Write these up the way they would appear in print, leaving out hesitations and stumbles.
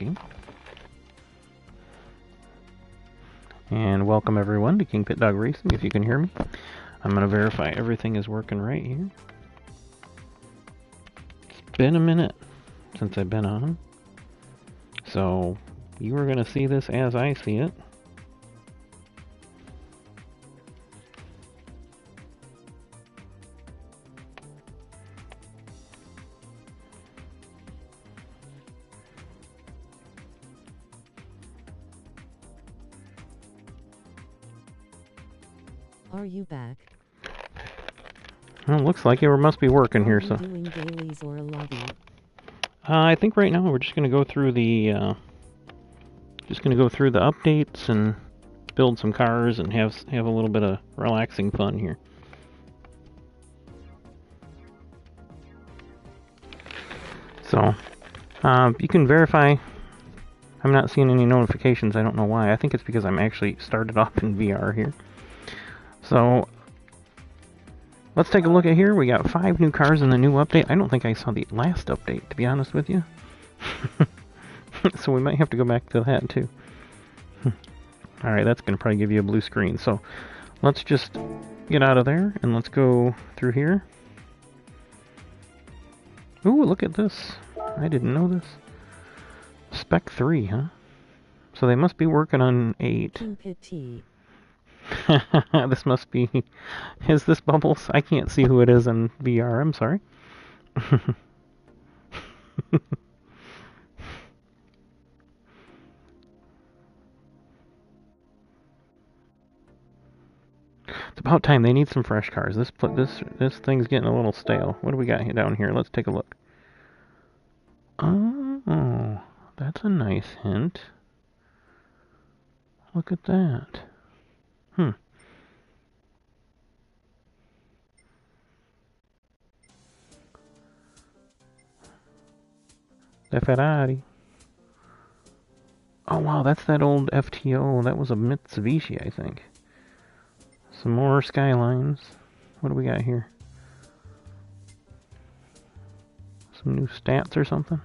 ZippyMagee. And welcome everyone to KingPittDawg Racing, if you can hear me. I'm going to verify everything is working right here. It's been a minute since I've been on. So, you are going to see this as I see it. Are you back? Well, looks like it must be working here. So, doing dailies or a lobby? I think right now we're just going to go through the updates and build some cars and have a little bit of relaxing fun here. So, you can verify. I'm not seeing any notifications. I don't know why. I think it's because I'm actually started off in VR here. So, let's take a look at here. We got 5 new cars in the new update. I don't think I saw the last update, to be honest with you. So we might have to go back to that, too. Alright, that's going to probably give you a blue screen. So, let's just get out of there, and let's go through here. Ooh, look at this. I didn't know this. Spec 3, huh? So they must be working on 8. KingPittDawg. This must be... Is this Bubbles? I can't see who it is in VR. I'm sorry. It's about time. They need some fresh cars. This thing's getting a little stale. What do we got down here? Let's take a look. Oh, that's a nice hint. Look at that. The Ferrari. Oh wow, that's that old FTO. That was a Mitsubishi, I think. Some more Skylines. What do we got here? Some new stats or something?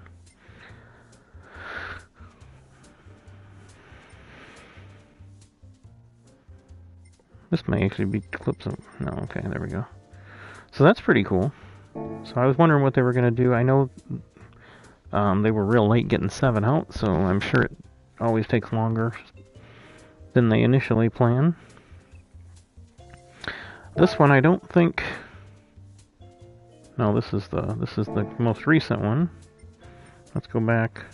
This may actually be clips of... No, okay, there we go. So that's pretty cool. So I was wondering what they were going to do. I know they were real late getting 7 out, so I'm sure it always takes longer than they initially planned. This one I don't think... No, this is the most recent one. Let's go back.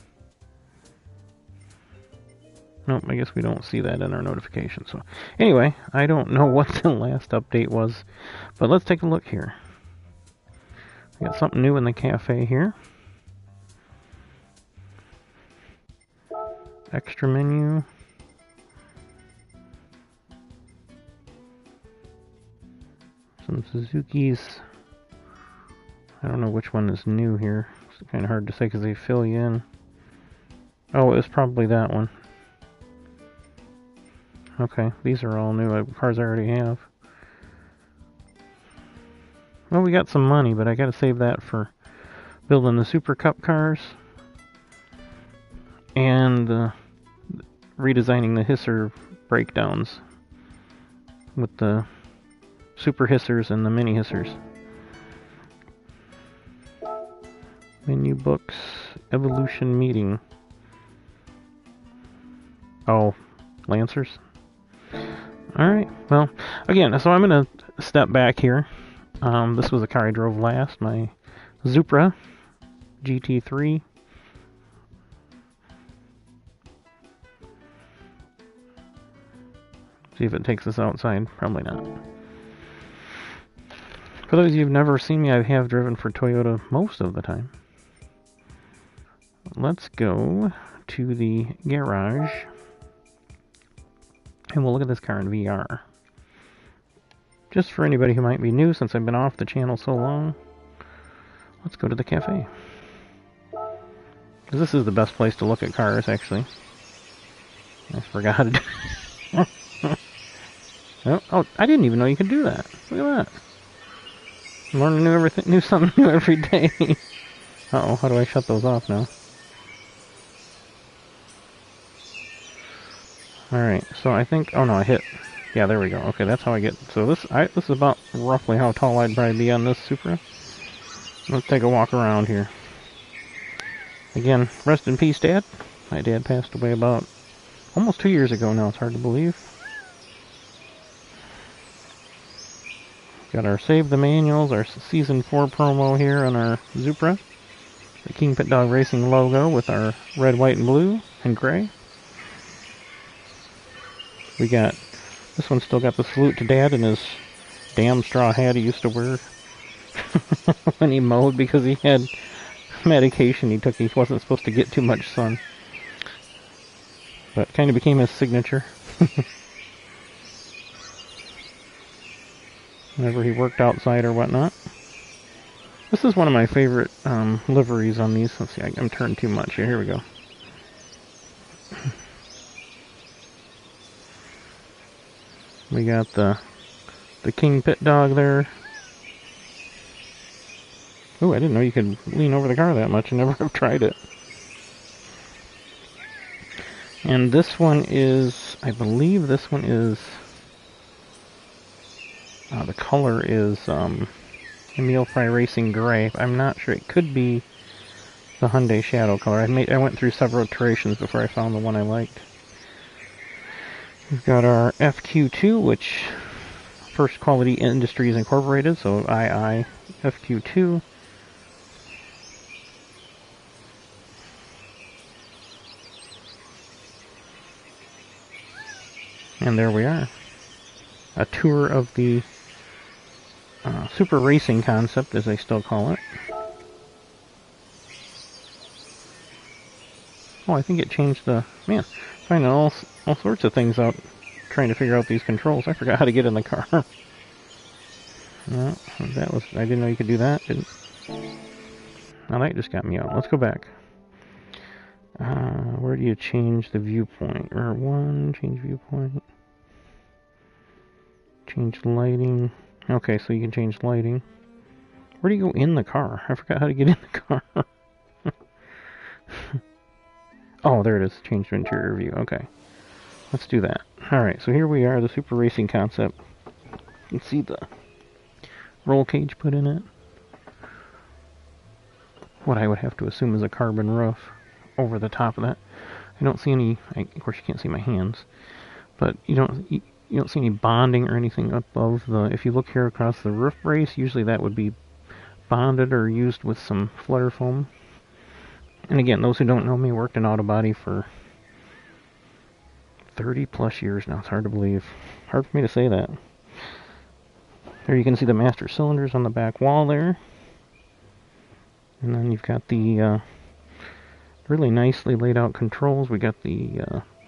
Nope, I guess we don't see that in our notification. So anyway, I don't know what the last update was, but let's take a look here. We got something new in the cafe here. Extra menu. Some Suzuki's. I don't know which one is new here. It's kind of hard to say because they fill you in. Oh, it was probably that one. Okay, these are all new cars I already have. Well, we got some money, but I gotta save that for building the Super Cup cars. And redesigning the hisser breakdowns with the super hissers and the mini hissers. Menu books, evolution meeting. Oh, Lancers. Alright, well, again, so I'm going to step back here. This was the car I drove last, my Supra GT3. See if it takes us outside. Probably not. For those of you who've never seen me, I have driven for Toyota most of the time. Let's go to the garage. And we'll look at this car in VR. Just for anybody who might be new, since I've been off the channel so long, let's go to the cafe. Because this is the best place to look at cars, actually. I forgot it. Oh, I didn't even know you could do that. Look at that. Learning new something new every day. Uh-oh, how do I shut those off now? Alright, so I think... Oh no, I hit... Yeah, there we go. Okay, that's how I get... So this is about roughly how tall I'd probably be on this Supra. Let's take a walk around here. Again, rest in peace, Dad. My dad passed away about almost 2 years ago now. It's hard to believe. Got our Save the Manuals, our Season 4 promo here on our Supra. The KingPittDawg Racing logo with our red, white, and blue, and gray. We got... This one's still got the salute to Dad and his damn straw hat he used to wear when he mowed because he had medication he took. He wasn't supposed to get too much sun. But kind of became his signature. Whenever he worked outside or whatnot. This is one of my favorite liveries on these. Let's see, I'm turning too much here. Here we go. We got the KingPittDawg there. Oh, I didn't know you could lean over the car that much. I never have tried it. And this one is, I believe this one is, the color is Emil Fry Racing Gray. I'm not sure. It could be the Hyundai Shadow color. I went through several iterations before I found the one I liked. We've got our FQ2, which First Quality Industries Incorporated, so II FQ2. And there we are. A tour of the Super Racing concept, as they still call it. Oh, I think it changed the... Man, finding all sorts of things out, trying to figure out these controls. I forgot how to get in the car. No, that was... I didn't know you could do that. Now that just got me out. Let's go back. Where do you change the viewpoint? Or one, change viewpoint. Change lighting. Okay, so you can change lighting. Where do you go in the car? I forgot how to get in the car. Oh, there it is. Change to interior view. Okay. Let's do that. Alright, so here we are, the Super Racing concept. You can see the roll cage put in it. What I would have to assume is a carbon roof over the top of that. I don't see any... of course, you can't see my hands. But you don't see any bonding or anything above the... If you look here across the roof brace, usually that would be bonded or used with some flutter foam. And again, those who don't know me, worked in auto body for 30 plus years now. It's hard to believe. Hard for me to say that. There you can see the master cylinders on the back wall there. And then you've got the really nicely laid out controls. We got the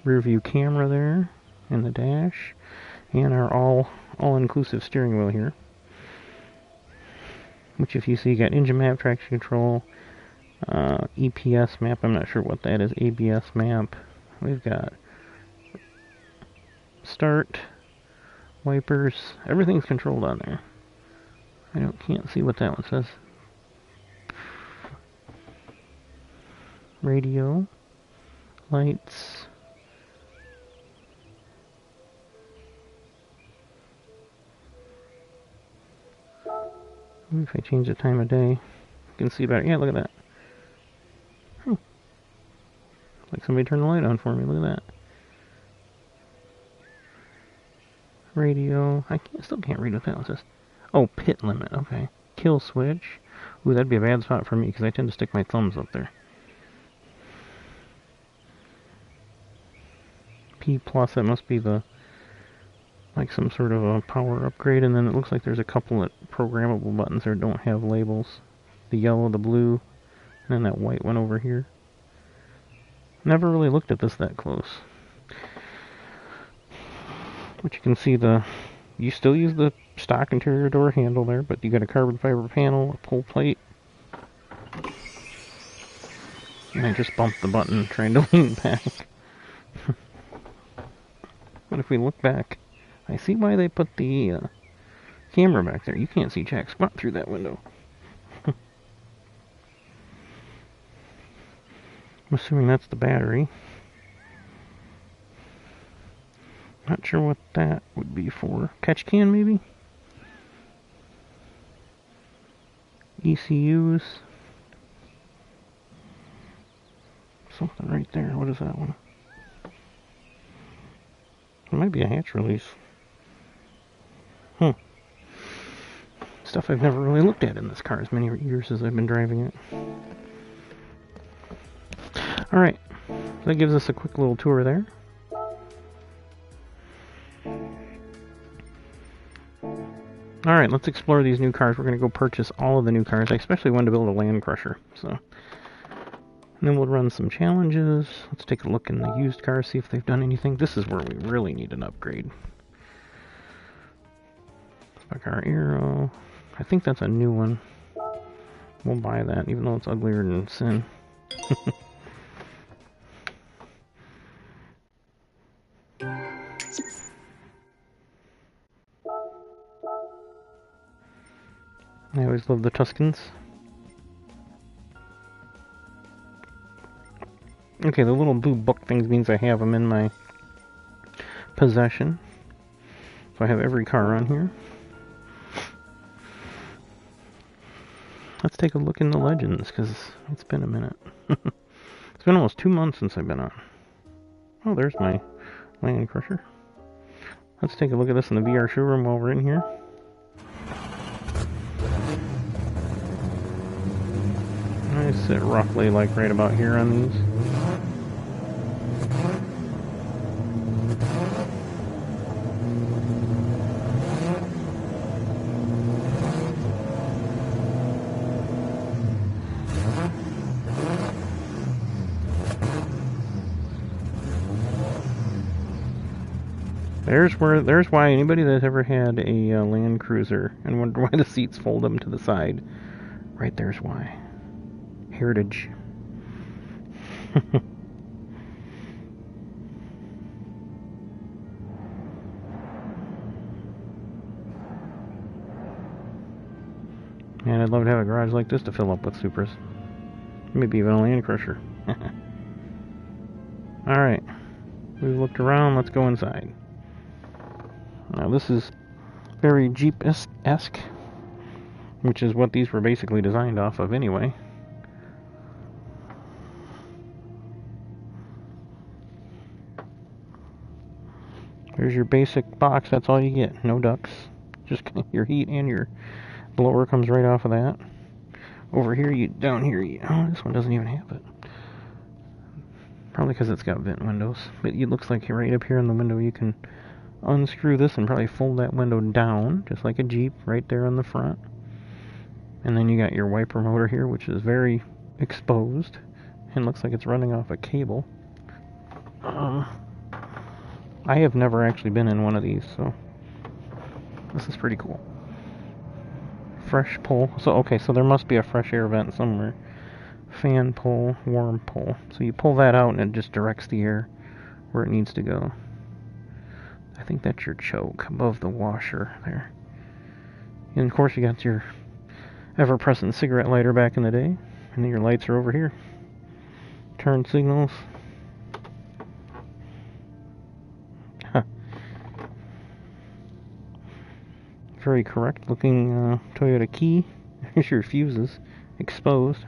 rear view camera there in the dash. And our all-inclusive steering wheel here. Which if you see, you got engine map, traction control, EPS map, I'm not sure what that is, ABS map. We've got start, wipers, everything's controlled on there. Can't see what that one says. Radio, lights. If I change the time of day, you can see better. Yeah, look at that. Like somebody turned the light on for me. Look at that. Radio. Still can't read what that one says. Oh, pit limit. Okay. Kill switch. Ooh, that'd be a bad spot for me because I tend to stick my thumbs up there. P plus. That must be like some sort of a power upgrade. And then it looks like there's a couple of programmable buttons there don't have labels. The yellow, the blue, and then that white one over here. Never really looked at this that close. But you can see you still use the stock interior door handle there, but you got a carbon fiber panel, a pull plate. And I just bumped the button trying to lean back. But if we look back, I see why they put the camera back there. You can't see jack squat through that window. I'm assuming that's the battery. Not sure what that would be for. Catch can, maybe? ECUs. Something right there. What is that one? It might be a hatch release. Stuff I've never really looked at in this car as many years as I've been driving it. Alright, that gives us a quick little tour there. Alright, let's explore these new cars. We're going to go purchase all of the new cars. I especially wanted to build a Land Crusher. So, and then we'll run some challenges. Let's take a look in the used cars, see if they've done anything. This is where we really need an upgrade. Car Aero. I think that's a new one. We'll buy that, even though it's uglier than sin. I always love the Tuscans. Okay, the little blue book things means I have them in my possession. So I have every car on here. Let's take a look in the legends, because it's been a minute. It's been almost 2 months since I've been on. Oh, there's my Land Crusher. Let's take a look at this in the VR showroom while we're in here. I sit roughly like right about here on these. There's why anybody that's ever had a Land Cruiser and wondered why the seats fold them to the side. Right there's why. Heritage. Man, I'd love to have a garage like this to fill up with Supras. Maybe even a Land Crusher. Alright. We've looked around, let's go inside. Now this is very Jeep-esque, which is what these were basically designed off of anyway. There's your basic box, that's all you get. No ducts. Just your heat and your blower comes right off of that. Over here, down here, oh, this one doesn't even have it. Probably because it's got vent windows. But it looks like right up here in the window you can unscrew this and probably fold that window down, just like a Jeep, right there on the front. And then you got your wiper motor here, which is very exposed and looks like it's running off a cable. I have never actually been in one of these, so this is pretty cool. Fresh pull. So okay, so there must be a fresh air vent somewhere. Fan pull, warm pull. So you pull that out and it just directs the air where it needs to go. I think that's your choke above the washer there. And of course you got your ever-present cigarette lighter back in the day. And then your lights are over here. Turn signals. Very correct looking Toyota key. Here's your fuses. Exposed.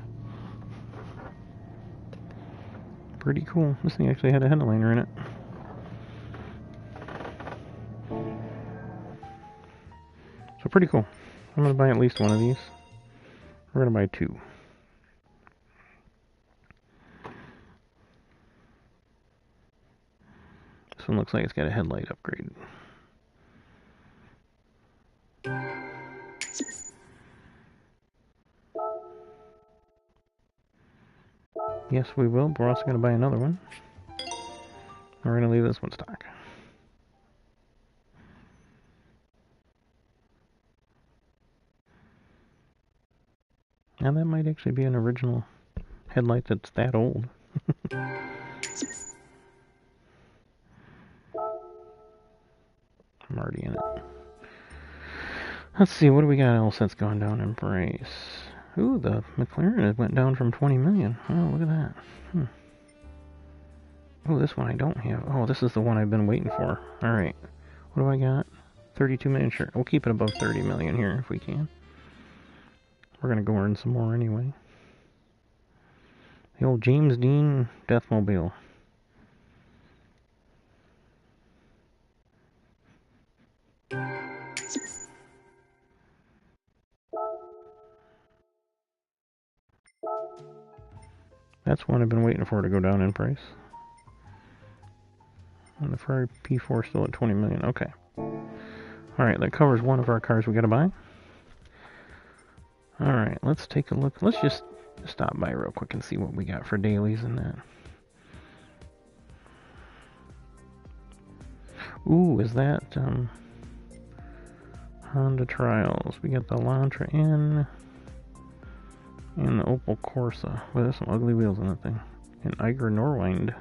Pretty cool. This thing actually had a headliner in it. So pretty cool. I'm going to buy at least one of these. We're going to buy two. This one looks like it's got a headlight upgrade. Yes, we will, but we're also going to buy another one. We're going to leave this one stock. Now that might actually be an original headlight that's that old. I'm already in it. Let's see, what do we got else that's gone down in price? Ooh, the McLaren went down from 20 million. Oh, look at that. Oh, this one I don't have. Oh, this is the one I've been waiting for. Alright. What do I got? 32 million. Sure. We'll keep it above 30 million here if we can. We're going to go earn some more anyway. The old James Dean Deathmobile. That's one I've been waiting for to go down in price. And the Ferrari P4 still at 20 million. Okay. Alright, that covers one of our cars we gotta buy. Alright, let's take a look. Let's just stop by real quick and see what we got for dailies and that. Ooh, is that Honda Trials? We got the Elantra in and the Opel Corsa. Well, there's some ugly wheels on that thing. And Eiger Norwind.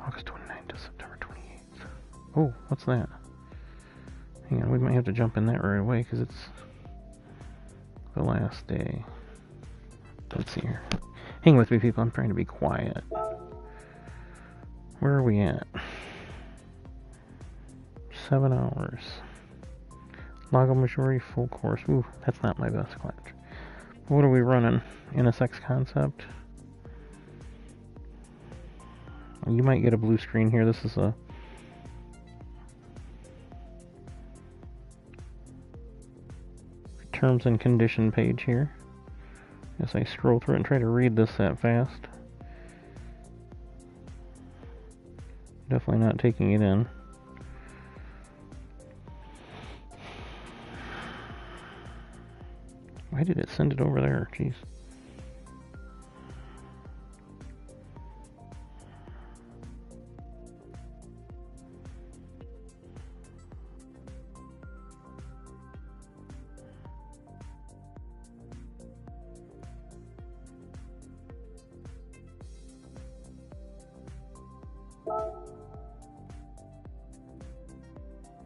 August 29th to September 28th. Oh, what's that? Hang on, we might have to jump in that right away because it's the last day. Let's see here. Hang with me, people. I'm trying to be quiet. Where are we at? 7 hours. Lago Maggiore full course. Ooh, that's not my best clutch. What are we running? NSX Concept. You might get a blue screen here. This is a terms and condition page here. As I scroll through it and try to read this that fast. Definitely not taking it in. Why did it send it over there? Jeez.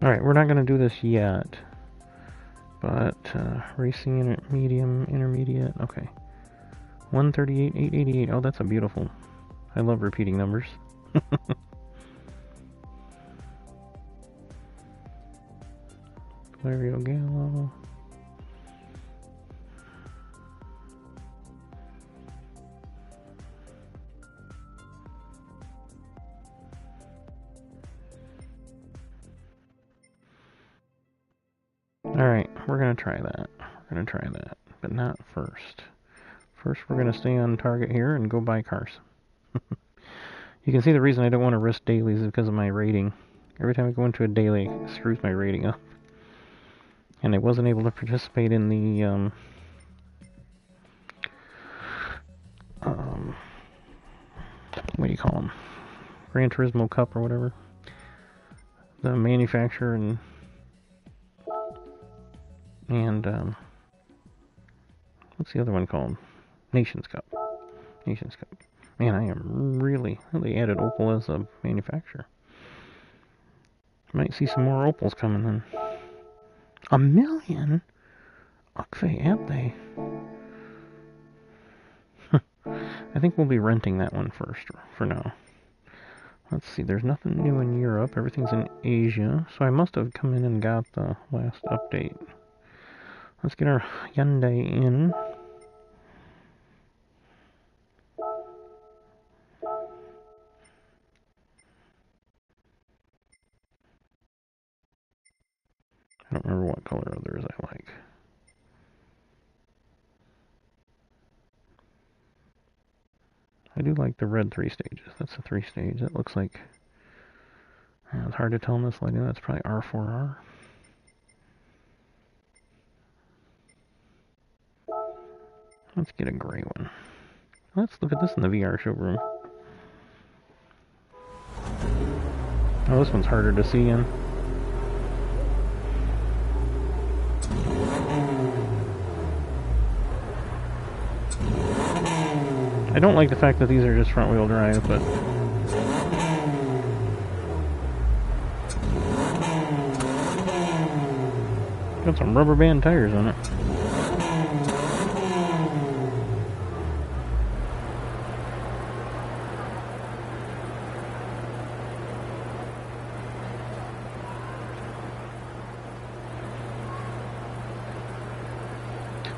Alright, we're not going to do this yet. But, racing medium, intermediate, okay. 138, 888, oh, that's a beautiful. I love repeating numbers. Valerio Gallo. Alright, we're going to try that. We're going to try that, but not first. First, we're going to stay on target here and go buy cars. You can see the reason I don't want to risk dailies is because of my rating. Every time I go into a daily, it screws my rating up. And I wasn't able to participate in the, what do you call them? Gran Turismo Cup or whatever. The manufacturer and what's the other one called? Nations Cup. Nations Cup. Man, I am really added Opel as a manufacturer. Might see some more Opels coming in. 1 million? Okay, aren't they? I think we'll be renting that one first for now. Let's see, there's nothing new in Europe. Everything's in Asia. So I must have come in and got the last update. Let's get our Hyundai in. I don't remember what color others I like. I do like the red 3 stages. That's a 3-stage. That looks like... it's hard to tell in this lighting. That's probably R4R. Let's get a gray one. Let's look at this in the VR showroom. Oh, this one's harder to see in. I don't like the fact that these are just front-wheel drive, but... got some rubber band tires on it.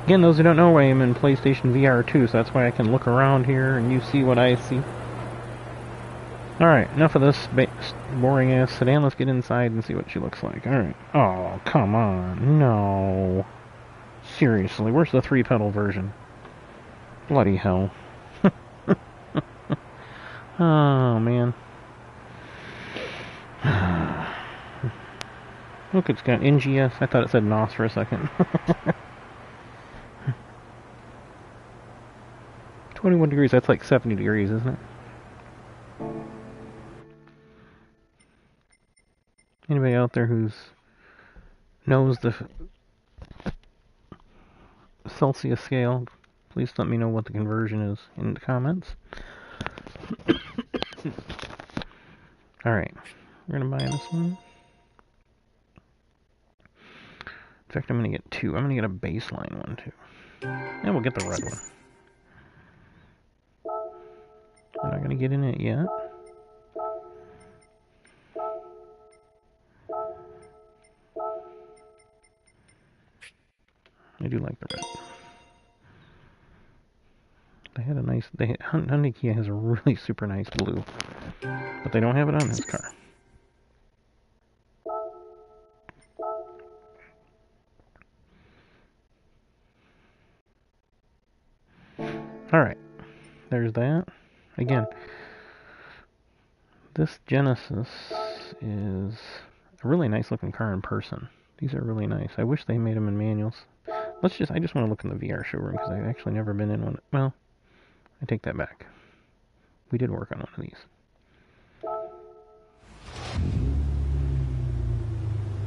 Again, those who don't know, I am in PlayStation VR2, so that's why I can look around here and you see what I see. Alright, enough of this boring-ass sedan. Let's get inside and see what she looks like. Alright. Oh, come on. No. Seriously, where's the 3-pedal version? Bloody hell. Oh, man. Look, it's got NGS. I thought it said NOS for a second. 21 degrees, that's like 70 degrees, isn't it? Anybody out there who's knows the Celsius scale, please let me know what the conversion is in the comments. Alright, we're gonna buy this one. In fact, I'm gonna get two. I'm gonna get a baseline one too. And we'll get the red one. We're not gonna get in it yet. I do like the red. They had a nice... Hyundai Kia has a really super nice blue. But they don't have it on this car. Alright. There's that. Again, this Genesis is a really nice looking car in person. These are really nice. I wish they made them in manuals. I just want to look in the VR showroom because I've actually never been in one. Well, I take that back. We did work on one of these.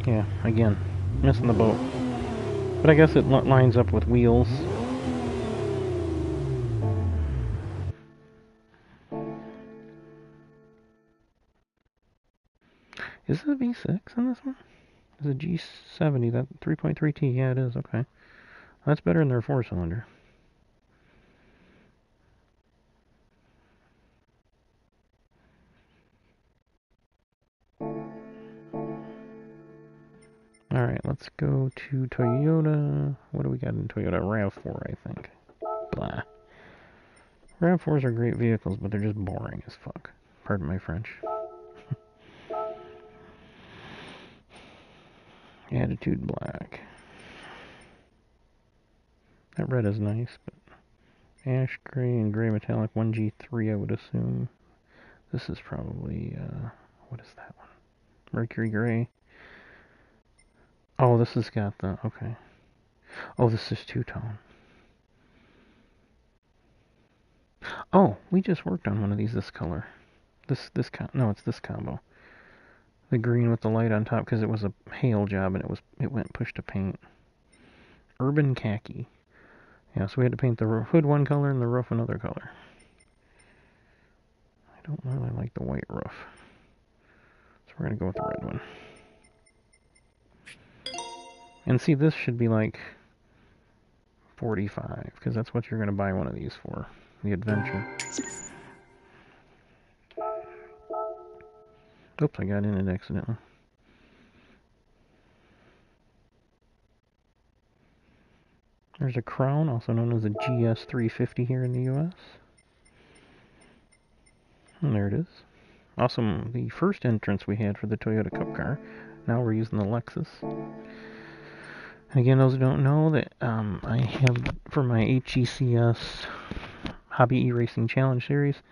Yeah, again, missing the boat. But I guess it lines up with wheels. Is it a V6 in this one? Is it G70? That 3.3T? Yeah, it is. Okay. That's better than their 4-cylinder. Alright, let's go to Toyota. What do we got in Toyota? RAV4, I think. Blah. RAV4s are great vehicles, but they're just boring as fuck. Pardon my French. Attitude black. That red is nice, but ash gray and gray metallic 1G3 I would assume. This is probably, what is that one? Mercury gray. Oh, this has got the, okay. Oh, this is two-tone. Oh, we just worked on one of these this color. No, it's this combo. The green with the light on top because it was a hail job and it went push to paint. Urban khaki. Yeah, so we had to paint the hood one color and the roof another color. I don't really like the white roof. So we're going to go with the red one. And see, this should be like 45, because that's what you're going to buy one of these for. The Adventure. Oops, I got in it accidentally. There's a Crown, also known as a GS350 here in the US. And there it is. Awesome, the first entrance we had for the Toyota Cup car. Now we're using the Lexus. And again, those who don't know, that I have, for my HECS Hobby E-Racing Challenge Series,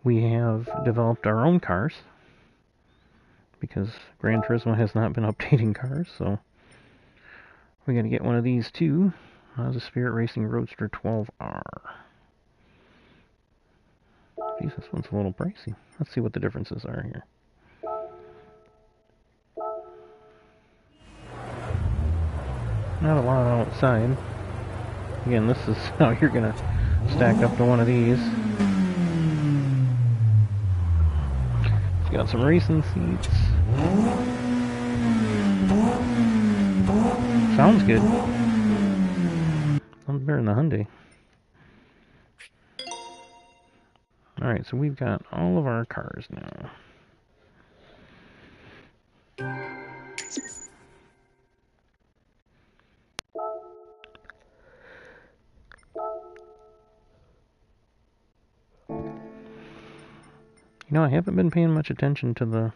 we have developed our own cars. Because Gran Turismo has not been updating cars, so we're going to get one of these too. The Spirit Racing Roadster 12R. Geez, this one's a little pricey. Let's see what the differences are here. Not a lot outside. Again, this is how you're going to stack up to one of these. It's got some racing seats. Sounds good. Sounds better than the Hyundai. Alright, so we've got all of our cars now. You know, I haven't been paying much attention to the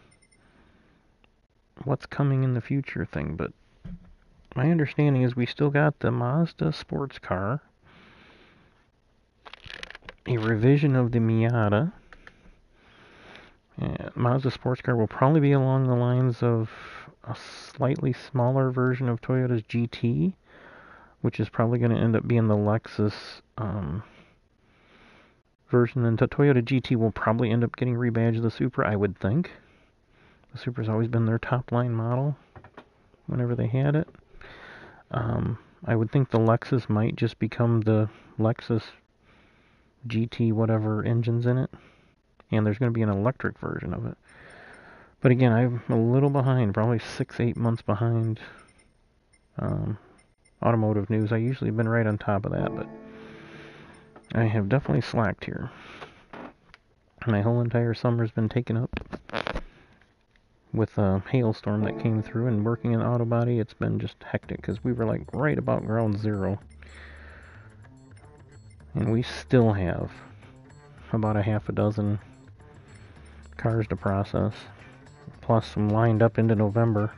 what's coming in the future thing, but my understanding is we still got the Mazda sports car, a revision of the Miata. Mazda sports car will probably be along the lines of a slightly smaller version of Toyota's GT, which is probably going to end up being the Lexus version. And the Toyota GT will probably end up getting rebadged the Supra, I would think. The Supra's always been their top line model whenever they had it. I would think the Lexus might just become the Lexus GT whatever engine's in it. And there's going to be an electric version of it. But again, I'm a little behind, probably 6-8 months behind automotive news. I usually have been right on top of that, but I have definitely slacked here. My whole entire summer's been taken up with a hailstorm that came through, and working in auto body, it's been just hectic, because we were like right about ground zero. And we still have about a half a dozen cars to process, plus some lined up into November.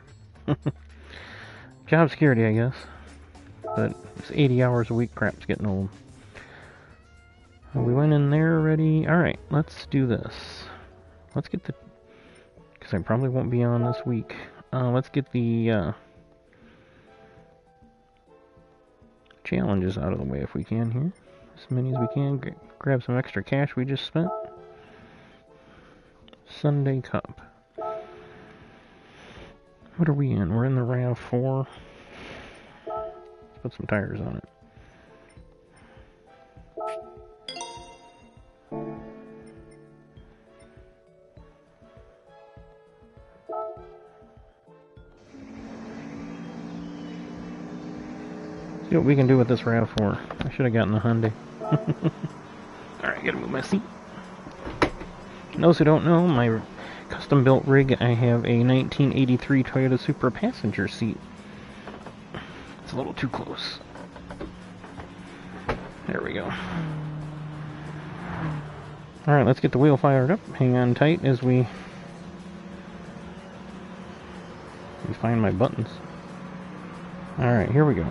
Job security, I guess. But it's 80 hours a week crap's getting old. We went in there already. Alright, let's do this. Let's get the... because I probably won't be on this week. Let's get the challenges out of the way if we can here. As many as we can. Grab some extra cash we just spent. Sunday Cup. What are we in? We're in the RAV4. Let's put some tires on it. See what we can do with this RAV4. I should have gotten the Hyundai. Alright, gotta move my seat. Those who don't know, my custom-built rig, I have a 1983 Toyota Supra passenger seat. It's a little too close. There we go. Alright, let's get the wheel fired up. Hang on tight as we find my buttons. Alright, here we go.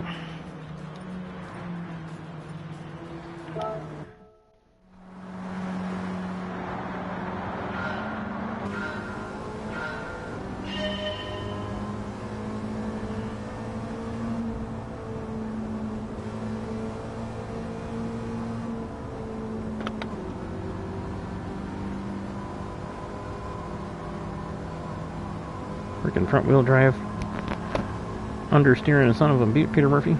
Freaking front wheel drive understeering a son of a Peter Murphy.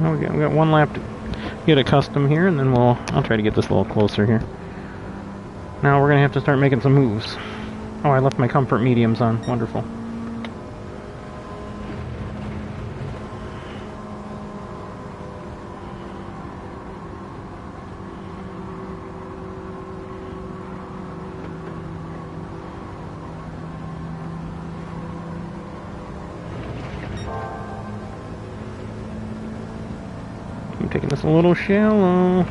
Oh, we got one lap to get a custom here, and then I'll try to get this a little closer here. Now we're gonna have to start making some moves. Oh, I left my comfort mediums on. Wonderful. I'm taking this a little shallow.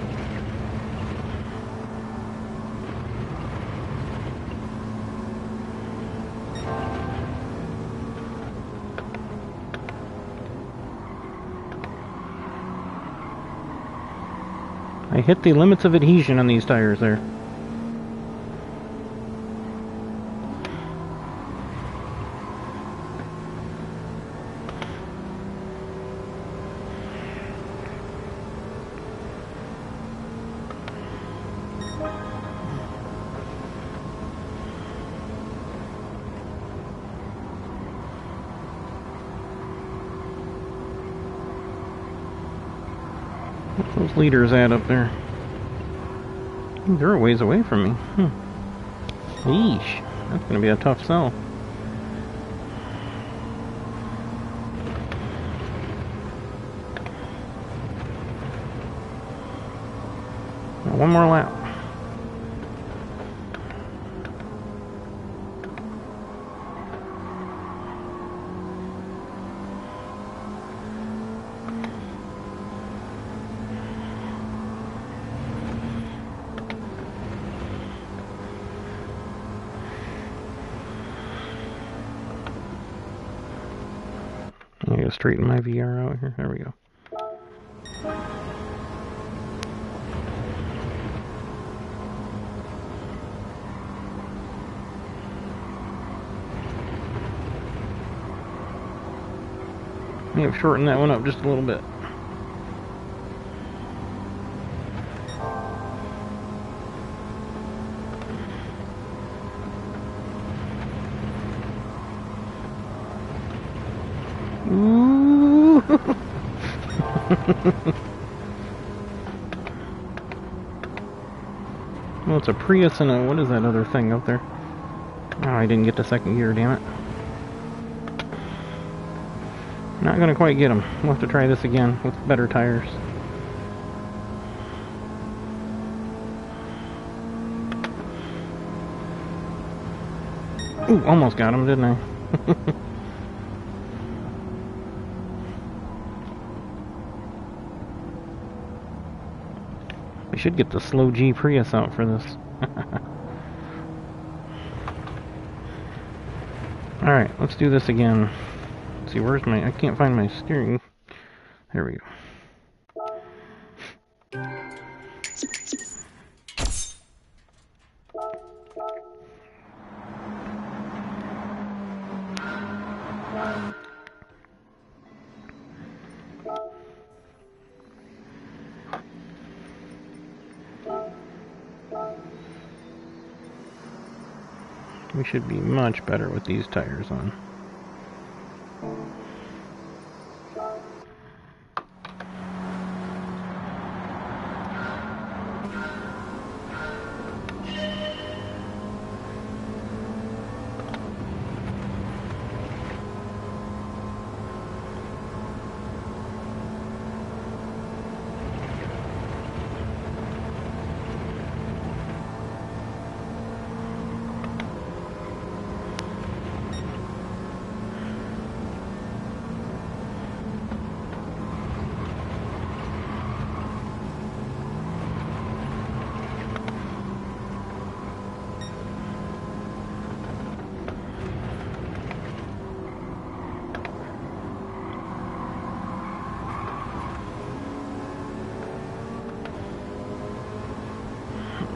I hit the limits of adhesion on these tires there. What's those leaders at up there? They're a ways away from me. Yeesh. That's going to be a tough sell. One more lap. I gotta straighten my VR out here. There we go. I've shortened that one up just a little bit. Ooh. Well, it's a Prius and a, what is that other thing up there? Oh, I didn't get the second gear, damn it. Not gonna quite get them. We'll have to try this again with better tires. Ooh, almost got him, didn't I? We should get the slow G Prius out for this. Alright, let's do this again. Let's see, where's my... I can't find my steering. There we go. We should be much better with these tires on.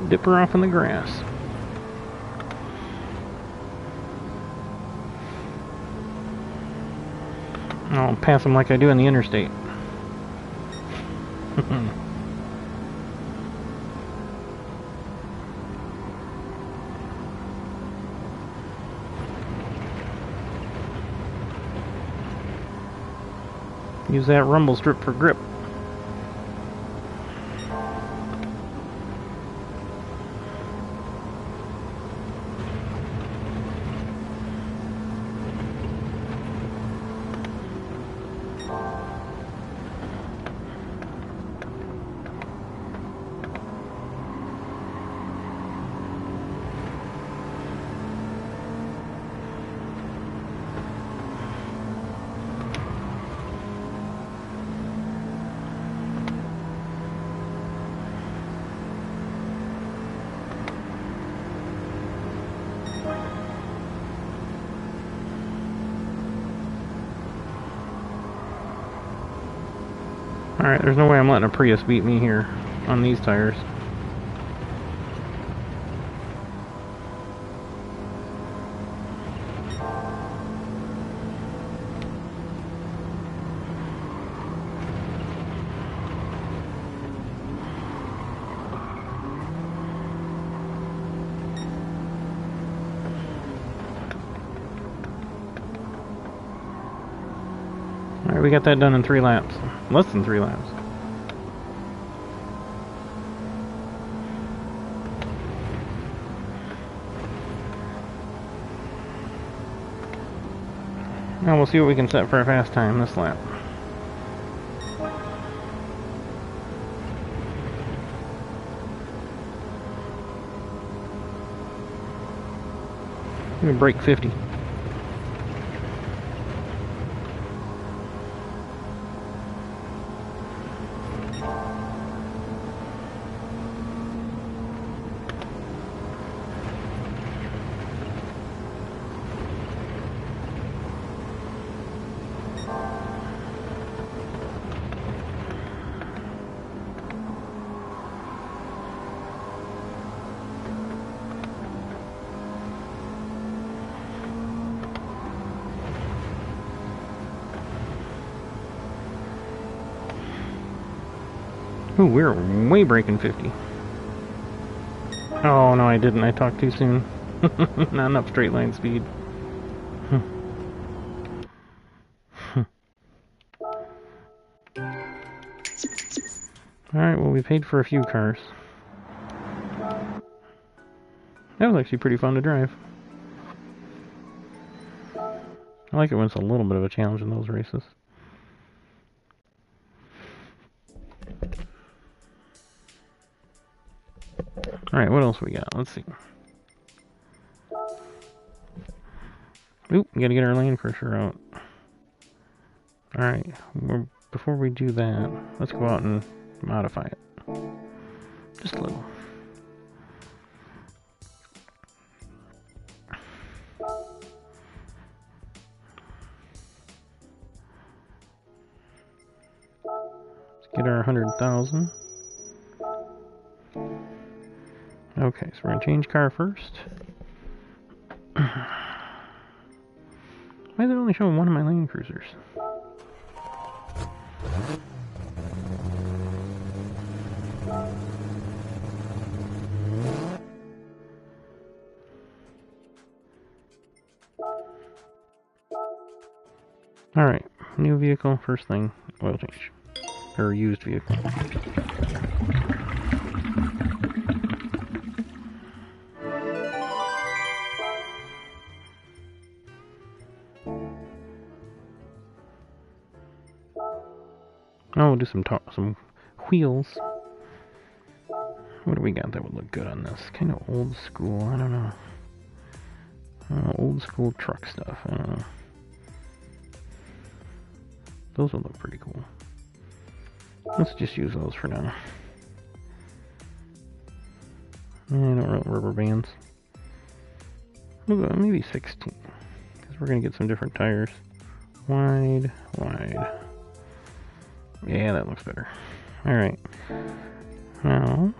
Dip her off in the grass. I'll pass them like I do in the interstate. Use that rumble strip for grip. Alright, there's no way I'm letting a Prius beat me here on these tires. Alright, we got that done in 3 laps. Less than 3 laps. Now we'll see what we can set for a fast time this lap. I'm gonna break 50. Ooh, we're way breaking 50. Oh, no, I didn't. I talked too soon. Not enough straight line speed. Alright, well, we paid for a few cars. That was actually pretty fun to drive. I like it when it's a little bit of a challenge in those races. Alright, what else we got? Let's see. Oop, we gotta get our lane crusher out. Alright, before we do that, let's go out and modify it. Just a little. Let's get our 100,000. Okay, so we're gonna change car first. Why is it only showing one of my lane cruisers? Alright, new vehicle, first thing, oil change. Or used vehicle. Oh, we'll do some wheels. What do we got that would look good on this? Kind of old school, I don't know. Old school truck stuff, I don't know. Those would look pretty cool. Let's just use those for now. I don't want rubber bands. We'll go maybe 16. Because we're going to get some different tires. Wide, wide. Yeah, that looks better. Alright. Now...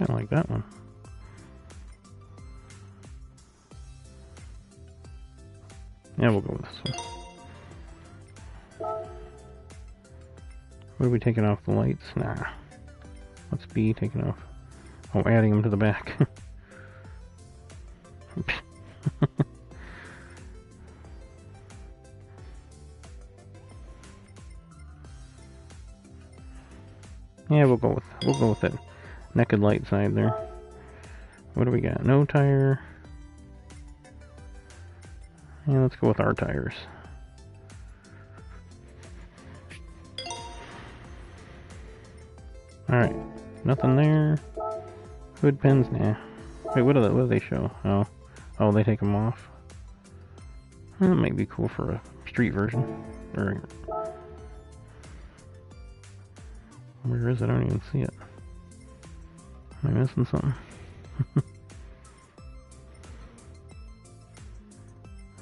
I like that one. Yeah, we'll go with this one. What are we taking off the lights? Nah. Let's be taking off. Oh, adding them to the back. Yeah, we'll go with that naked light side there. What do we got? No tire. Yeah, let's go with our tires. Alright, nothing there. Hood pins, nah. Wait, what do they show? Oh, they take them off. That might be cool for a street version. Or where is it? I don't even see it. Am I missing something?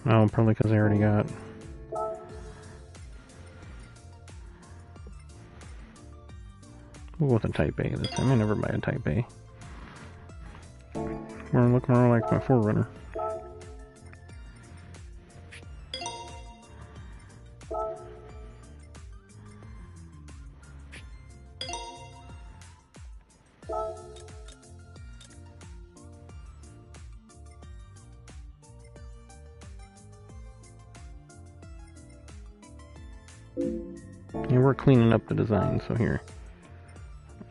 Oh, probably because I already got. We'll go with a Type A this time. I never buy a Type A. We're gonna look more like my 4Runner. And we're cleaning up the design, so here.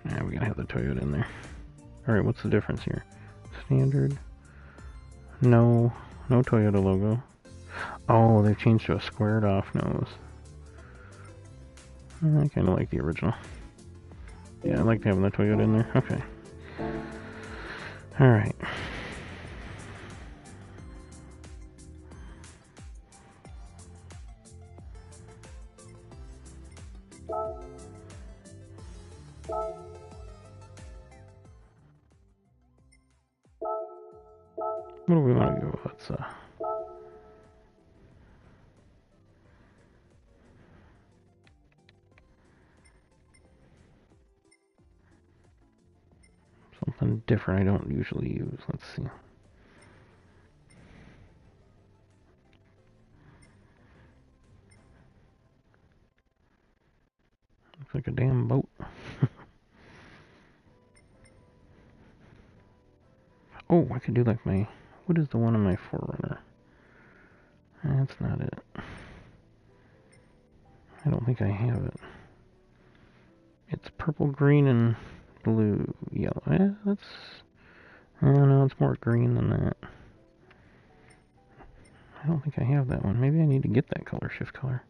Yeah, we gotta have the Toyota in there. Alright, what's the difference here? Standard. No Toyota logo. Oh, they've changed to a squared off nose. I kinda like the original. Yeah, I like having the Toyota in there. Okay. Alright. What do we want to go? Let's something different I don't usually use. Let's see. Looks like a damn boat. Oh, I could do like my... What is the one on my Forerunner? That's not it. I don't think I have it. It's purple, green, and blue, yellow. That's... Oh no, it's more green than that. I don't think I have that one. Maybe I need to get that color, shift color.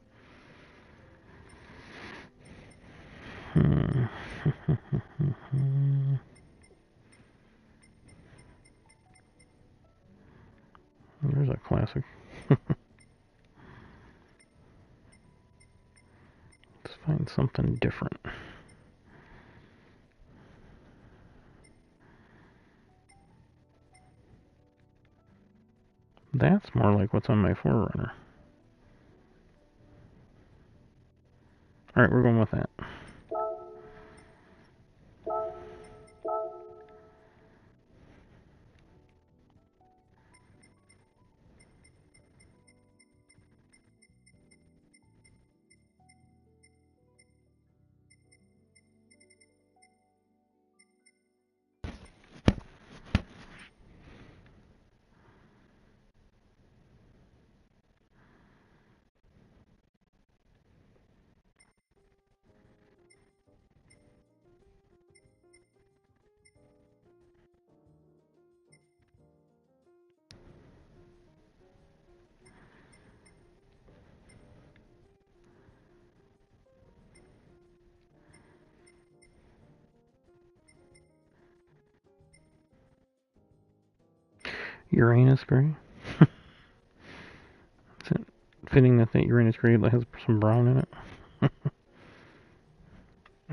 There's a classic. Let's find something different. That's more like what's on my Forerunner. Alright, we're going with that. Uranus gray. Is it fitting that Uranus gray has some brown in it?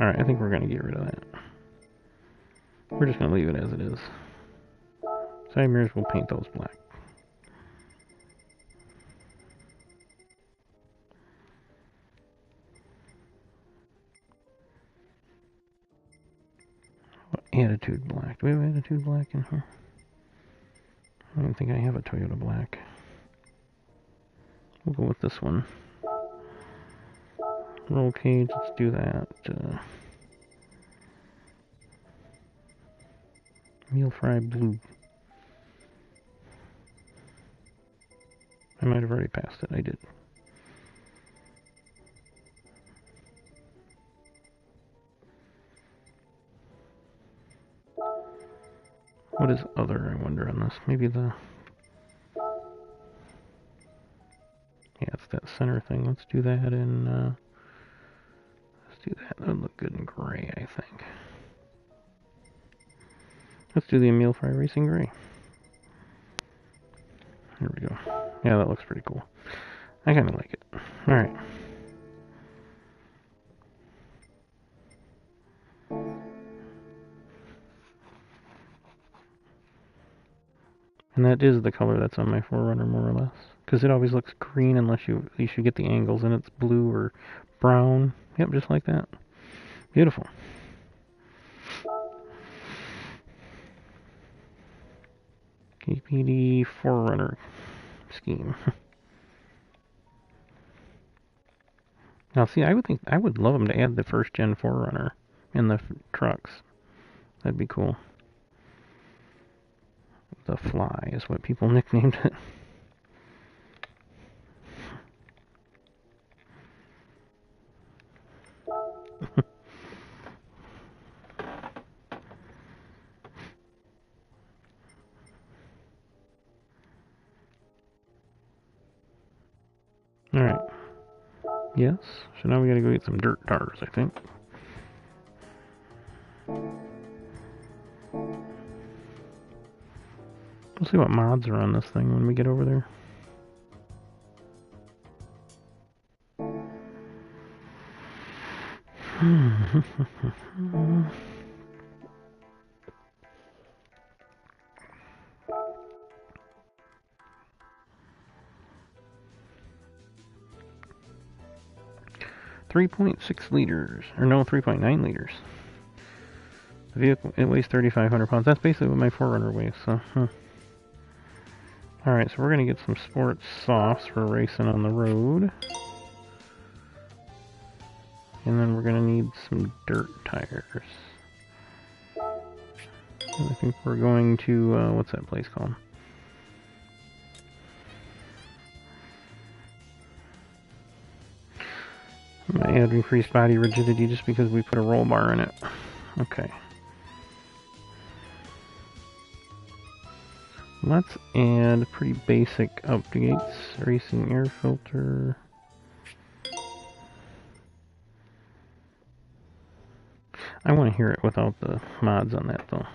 Alright, I think we're going to get rid of that. We're just going to leave it as it is. Side mirrors, we'll paint those black. Attitude black. Do we have attitude black in here? I don't think I have a Toyota black. We'll go with this one. Roll cage, let's do that. Meal fry blue. I might have already passed it. I did. What is other, I wonder, on this? Maybe the... Yeah, it's that center thing. Let's do that in... let's do that. That would look good in gray, I think. Let's do the Emil Fry Racing Gray. Here we go. Yeah, that looks pretty cool. I kind of like it. Alright. And that is the color that's on my Forerunner, more or less. Because it always looks green unless at least you get the angles, and it's blue or brown. Yep, just like that. Beautiful. KPD Forerunner scheme. Now, see, I would love them to add the first gen Forerunner in the trucks. That'd be cool. The Fly is what people nicknamed it. Alright. Yes. So now we gotta go get some dirt tars, I think. We'll see what mods are on this thing when we get over there. .6 liters, or no, 3.9 liters. The vehicle, it weighs 3,500 pounds. That's basically what my 4Runner weighs, so, Alright, so we're gonna get some sports softs for racing on the road. And then we're gonna need some dirt tires. And I think we're going to, what's that place called? I'm gonna add increased body rigidity just because we put a roll bar in it. Okay. Let's add pretty basic updates. Racing air filter. I want to hear it without the mods on that though.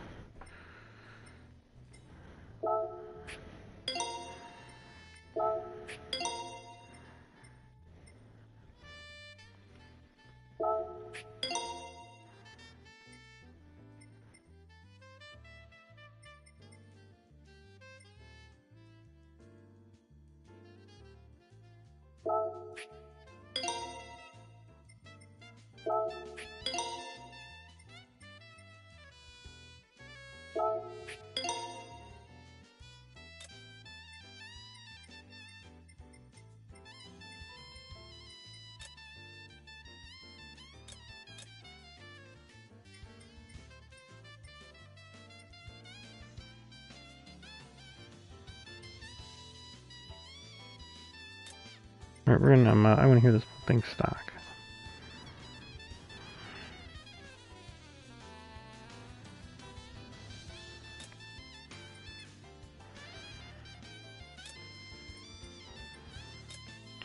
Alright, we're gonna, I want to hear this thing stock.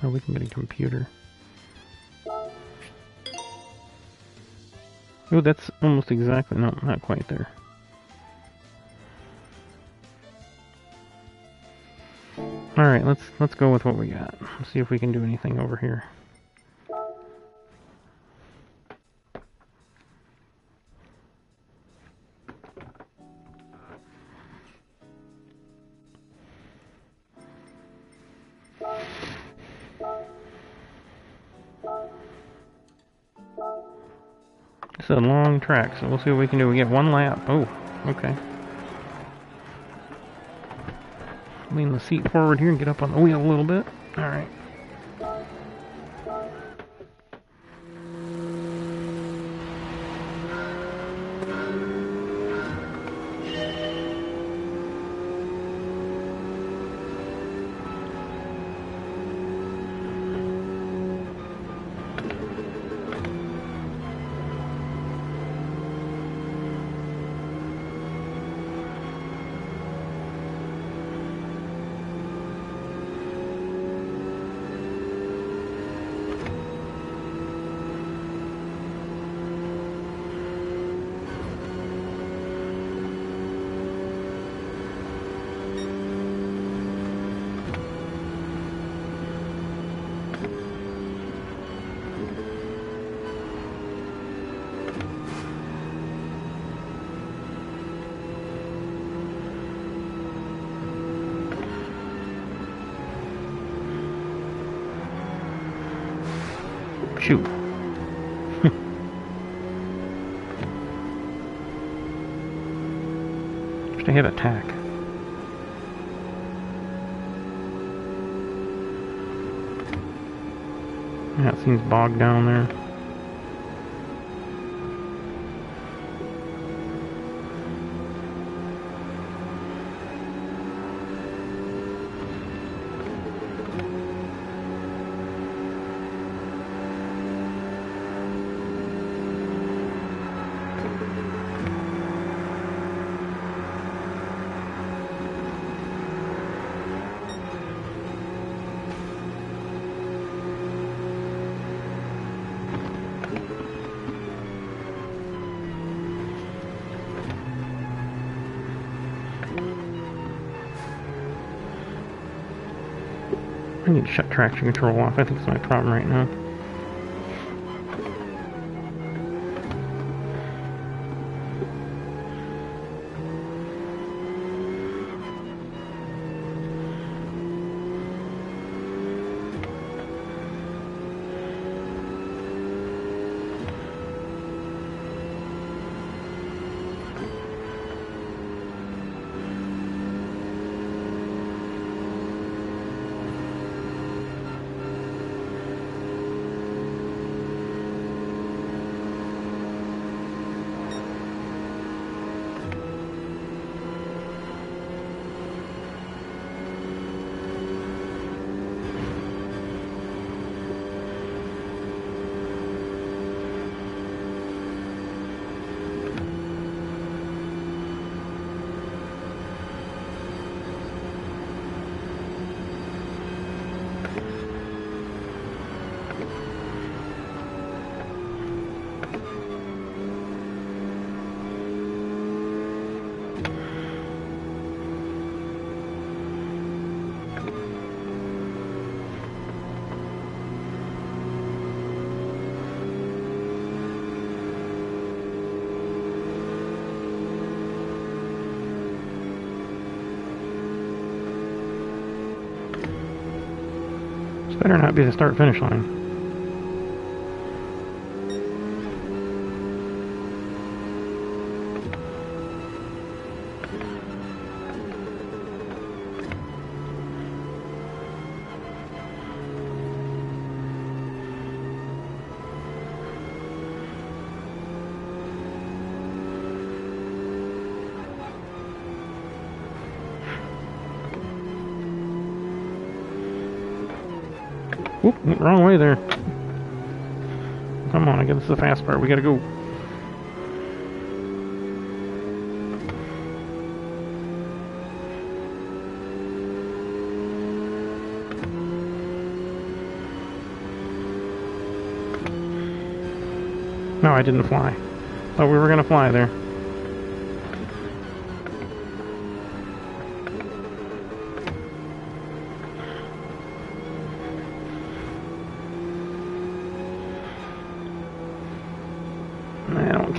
Oh, we can get a computer. Oh, that's almost exactly, no, not quite there. Alright, let's go with what we got. Let's see if we can do anything over here. It's a long track, so we'll see what we can do. We get one lap. Oh, okay. Lean the seat forward here and get up on the wheel a little bit. Alright. Shoot. Just to hit attack. Yeah, it seems bogged down there. I need to shut traction control off. I think it's my problem right now. Better not be the start-finish line. Oop, wrong way there. Come on, I guess this is the fast part. We gotta go. No, I didn't fly. Thought we were gonna fly there.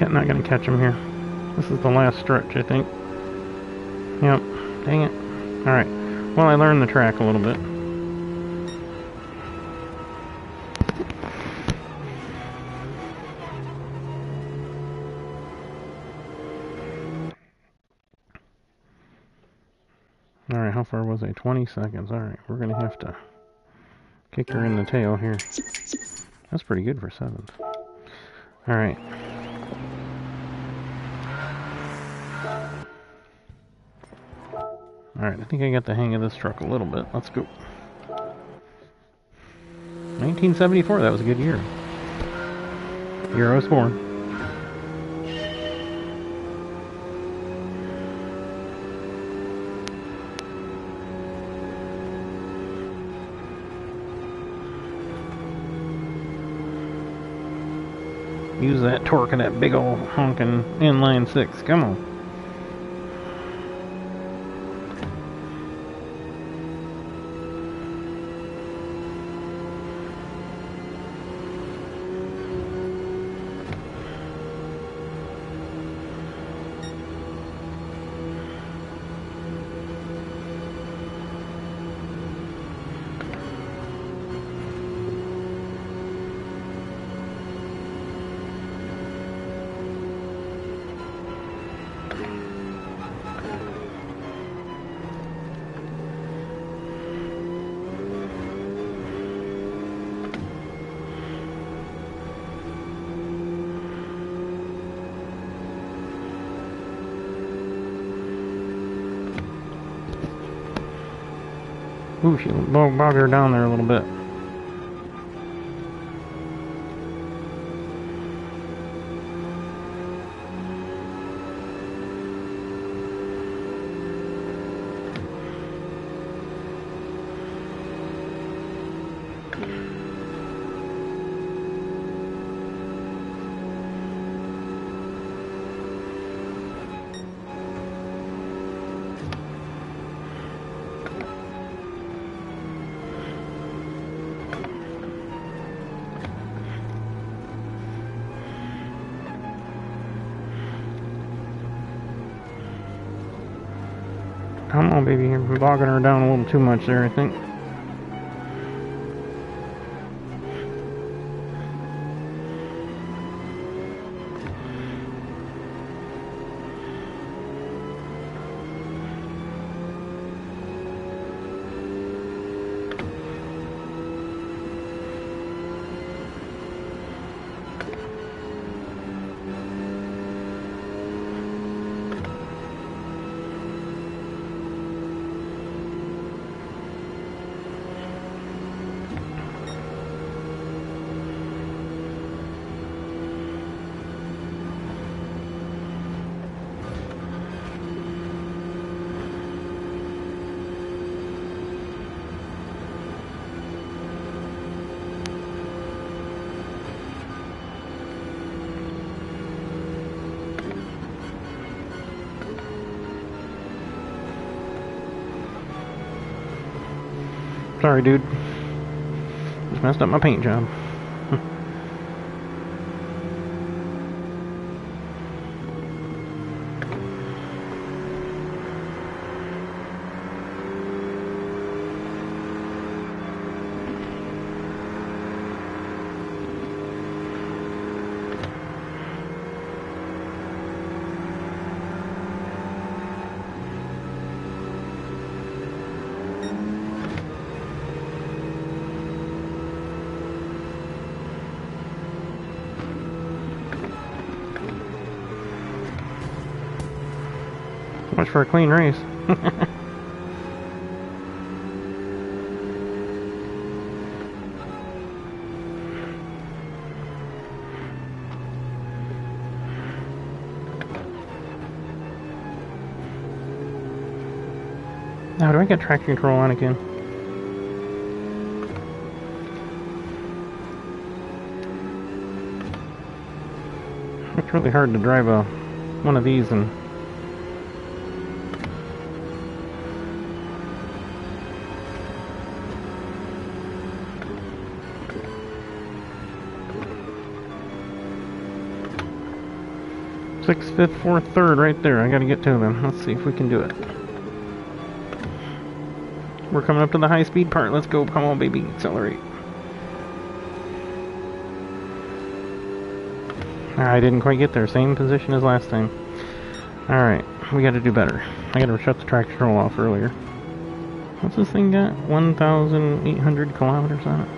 Not gonna catch him here. This is the last stretch, I think. Yep. Dang it. Alright. Well, I learned the track a little bit. Alright, how far was I? 20 seconds. Alright, we're gonna have to kick her in the tail here. That's pretty good for 7th. Alright. Alright, I think I got the hang of this truck a little bit. Let's go. 1974, that was a good year. Year I was born. Use that torque of that big old honking inline 6. Come on. Ooh, she bogged her down there a little bit. Come on, baby. You're bogging her down a little too much there, I think. Sorry, dude. Just messed up my paint job. Much for a clean race. Now, do I get traction control on again? It's really hard to drive one of these and sixth, fifth, fourth, third, right there. I gotta get to them. Let's see if we can do it. We're coming up to the high-speed part. Let's go. Come on, baby. Accelerate. I didn't quite get there. Same position as last time. Alright. We gotta do better. I gotta shut the traction control off earlier. What's this thing got? 1,800 kilometers on it?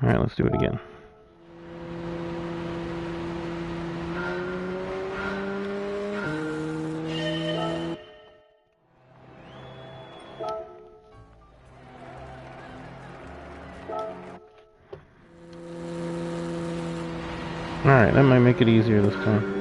Alright, let's do it again. Alright, that might make it easier this time.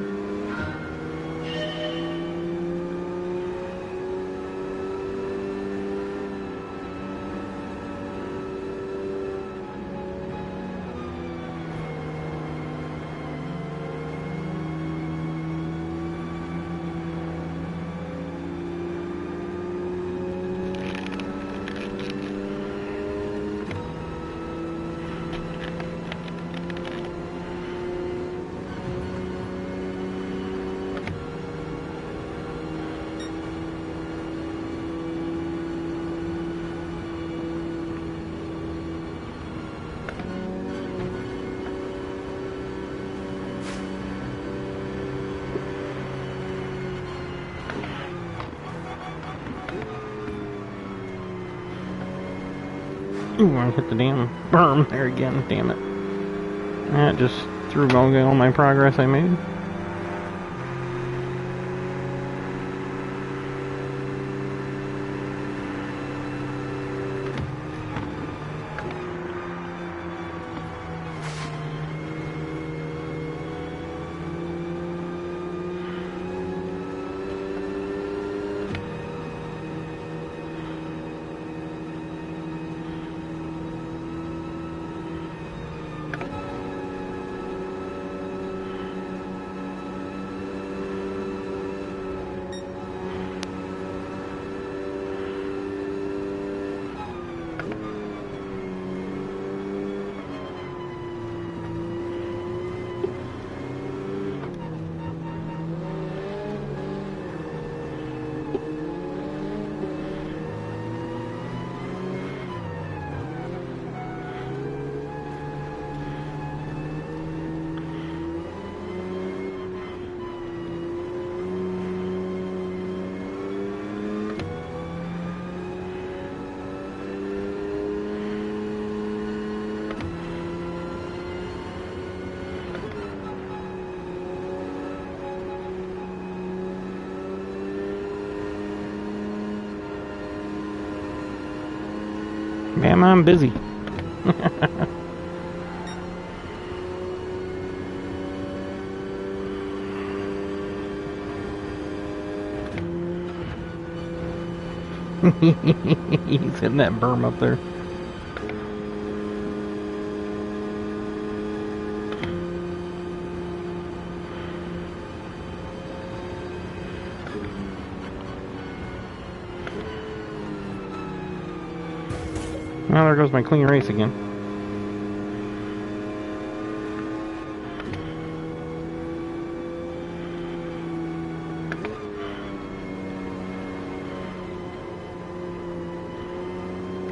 Ooh, I hit the damn berm there again, damn it. That just threw all my progress I made. Ma'am, I'm busy. He's hitting that berm up there. Well, there goes my clean race again.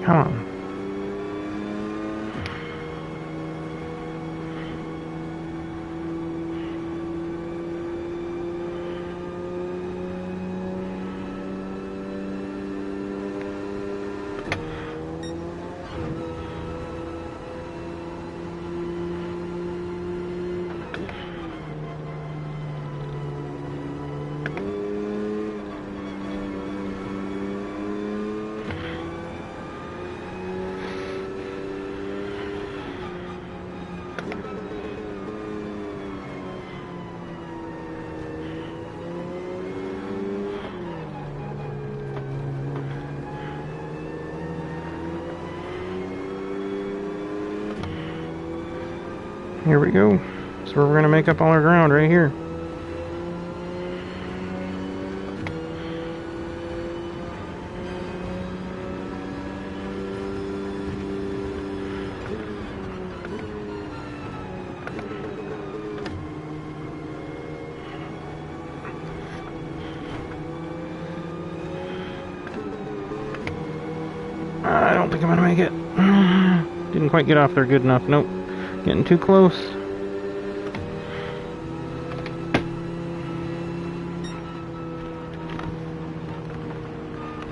Come on. Here we go. So we're going to make up all our ground right here. I don't think I'm going to make it. Didn't quite get off there good enough. Nope. Getting too close.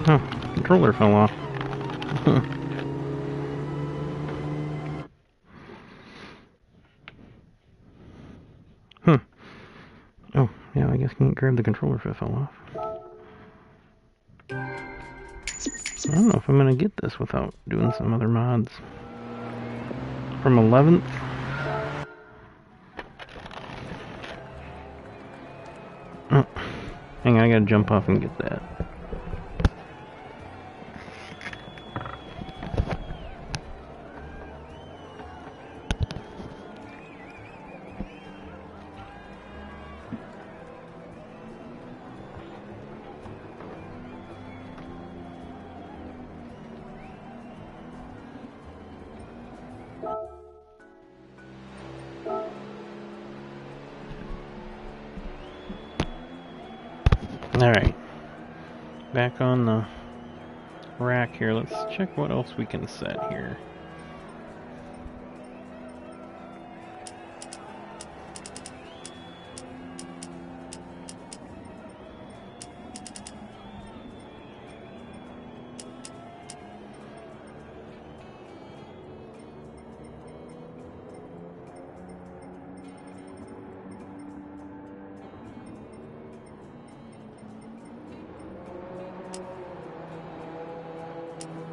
Huh, controller fell off. Oh, yeah, I guess can't grab the controller if it fell off. I don't know if I'm gonna get this without doing some other mods. From 11th. Oh, hang on, I gotta jump off and get that. Alright, back on the rack here. Let's check what else we can set here.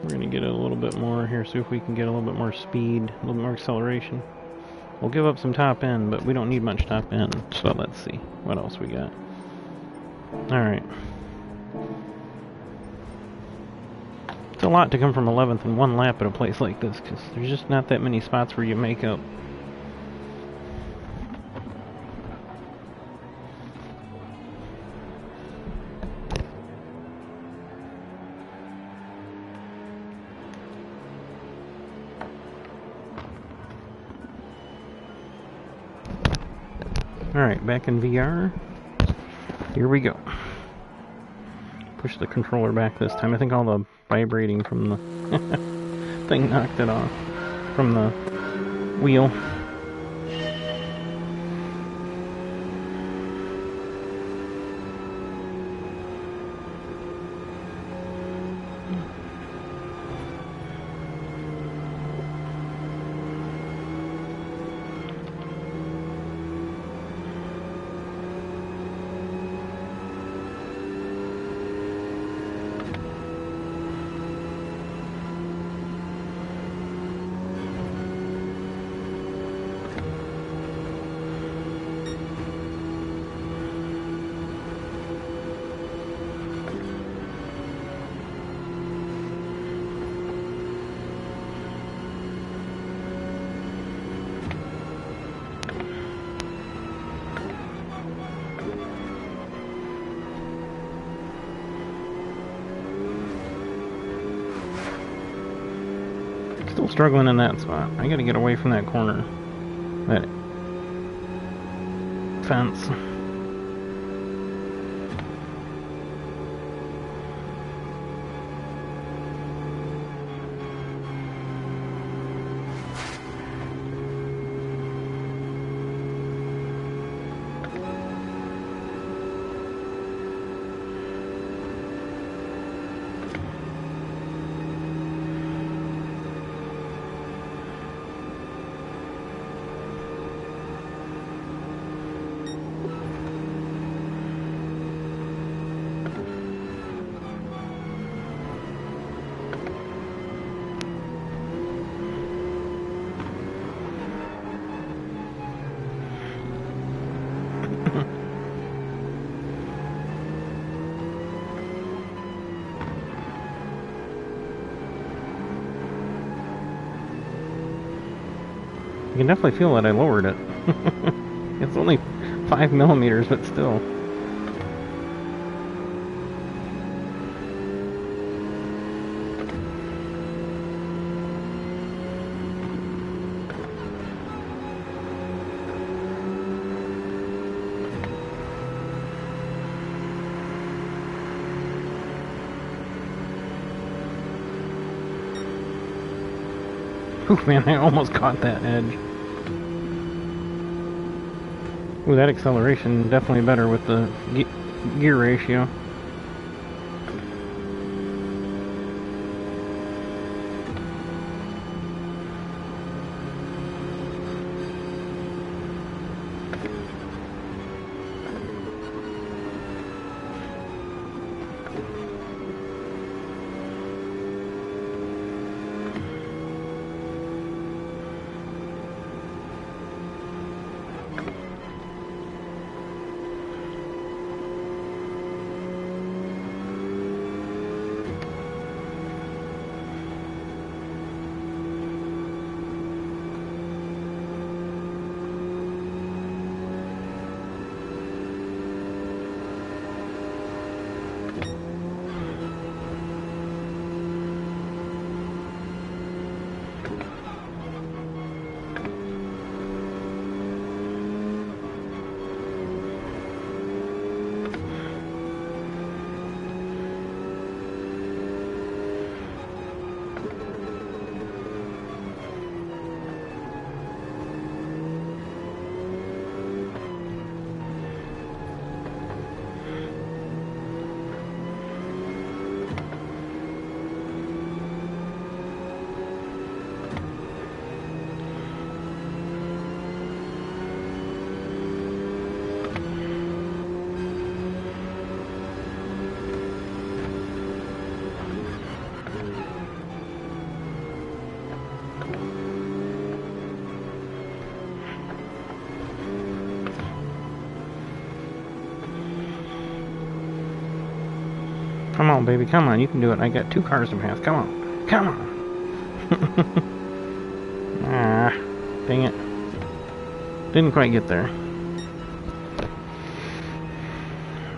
We're going to get a little bit more here, see if we can get a little bit more speed, a little more acceleration. We'll give up some top end, but we don't need much top end, so let's see what else we got. Alright. It's a lot to come from 11th in one lap at a place like this, because there's just not that many spots where you make up. Alright, back in VR. Here we go. Push the controller back this time. I think all the vibrating from the thing knocked it off. From the wheel. Still struggling in that spot. I gotta get away from that corner. That fence. You can definitely feel that I lowered it. It's only 5 millimeters, but still. Ooh, man, I almost caught that edge. Ooh, that acceleration definitely better with the gear ratio. Come on, baby, come on, you can do it. I got 2 cars to pass. Come on. Come on. Ah, dang it. Didn't quite get there.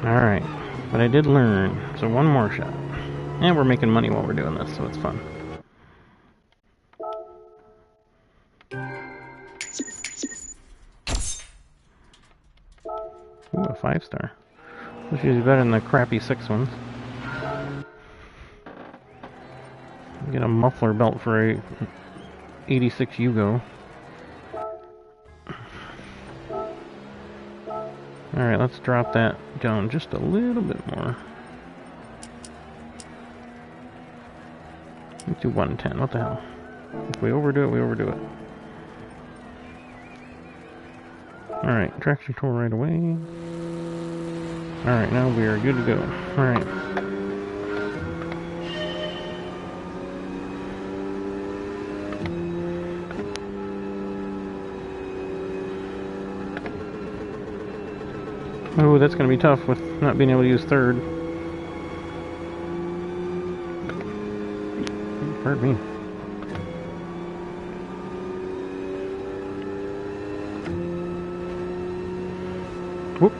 Alright, but I did learn. So 1 more shot. And we're making money while we're doing this, so it's fun. Ooh, a 5-star. Which is better than the crappy 6 ones. Get a muffler belt for a 86 Yugo. Alright, let's drop that down just a little bit more. Let's do 110. What the hell? If we overdo it, we overdo it. Alright, traction control right away. Alright, now we are good to go. Alright. Oh, that's going to be tough with not being able to use third. Pardon me. Whoop.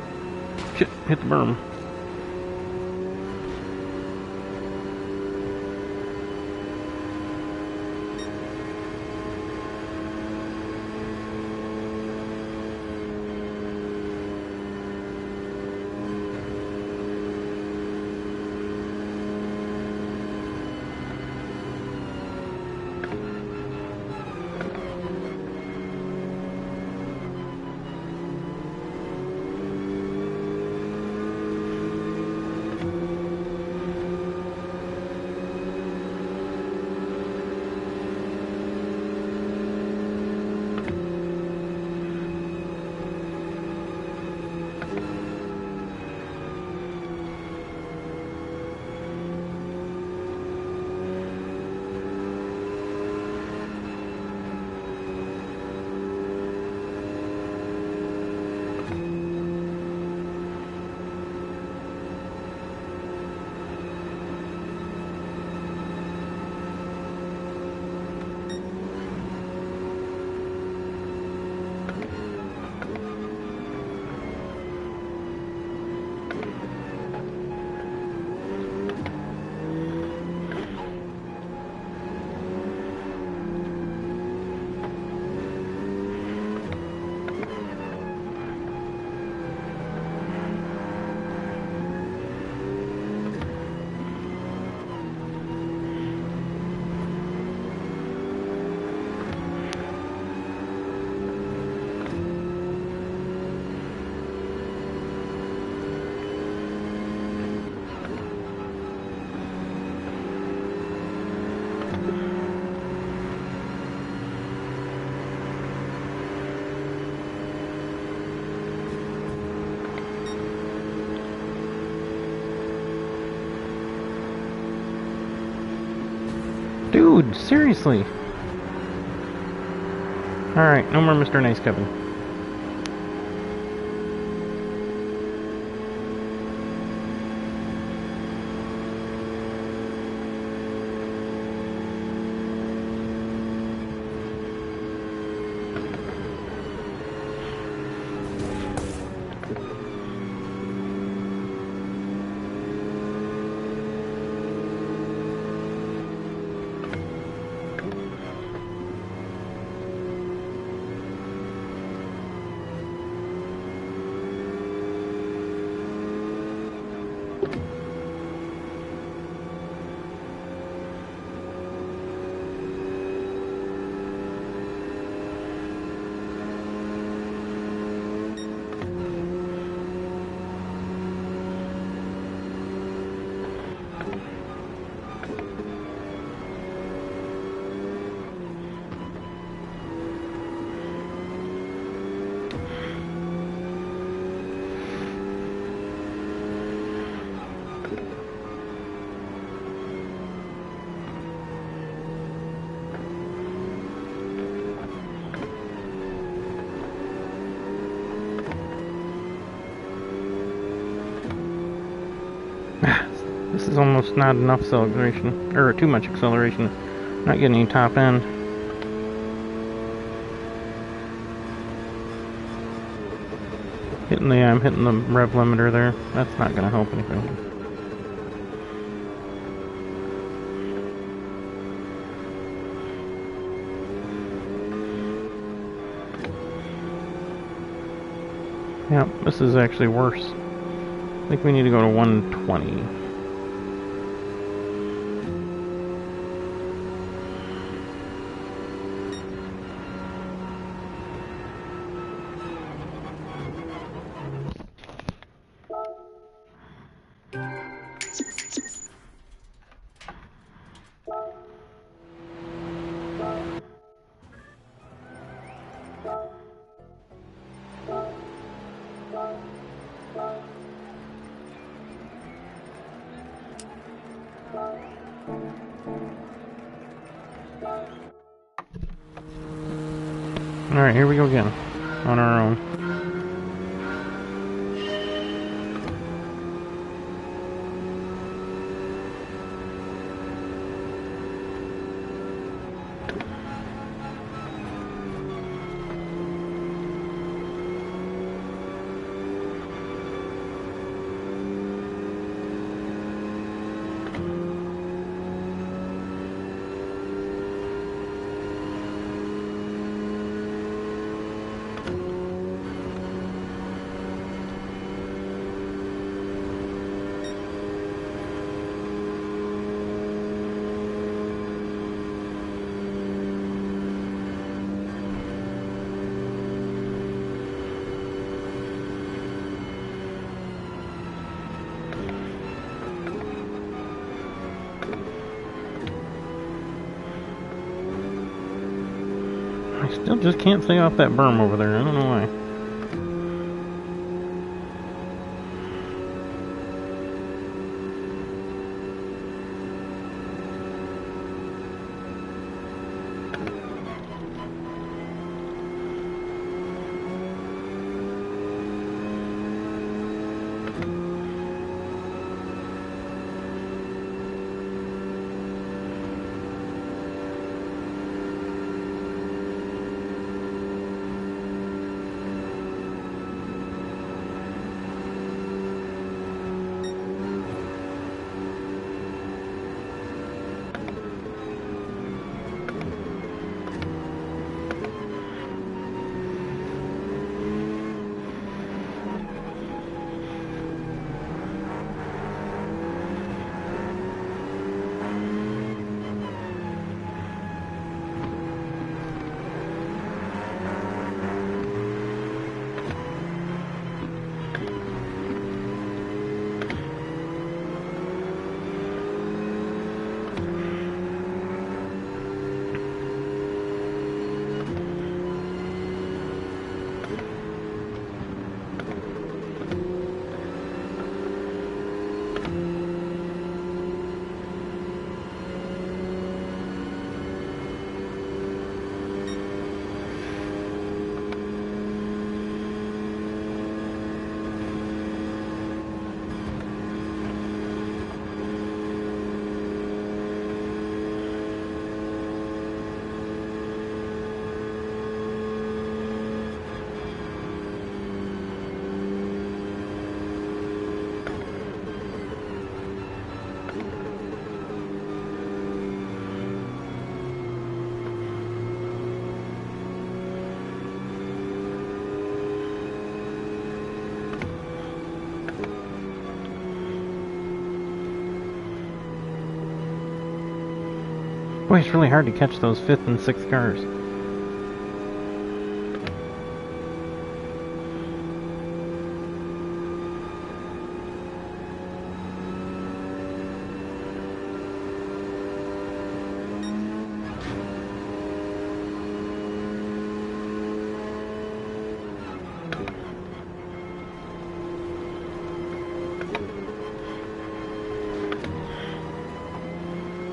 Shit, hit the berm. Dude, seriously. Alright, no more Mr. Nice Kevin. This is almost not enough acceleration, or too much acceleration. Not getting any top end. I'm hitting the rev limiter there. That's not going to help anything. Yeah, this is actually worse. I think we need to go to 120. Alright, here we go again. On our own. I still just can't stay off that berm over there. I don't know why. Boy, it's really hard to catch those 5th and 6th cars.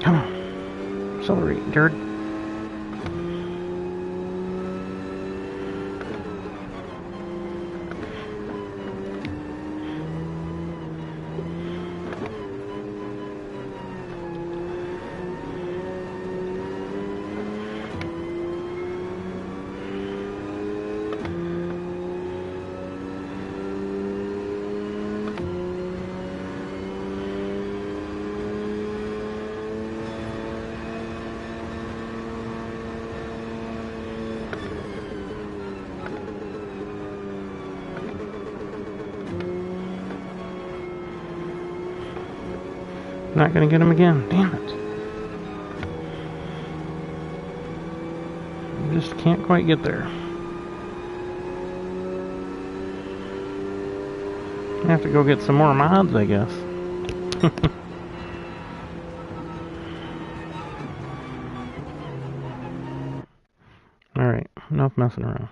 Come on. Accelerate, Jared. Not gonna get him again. Damn it. Just can't quite get there. I have to go get some more mods, I guess. Alright, enough messing around.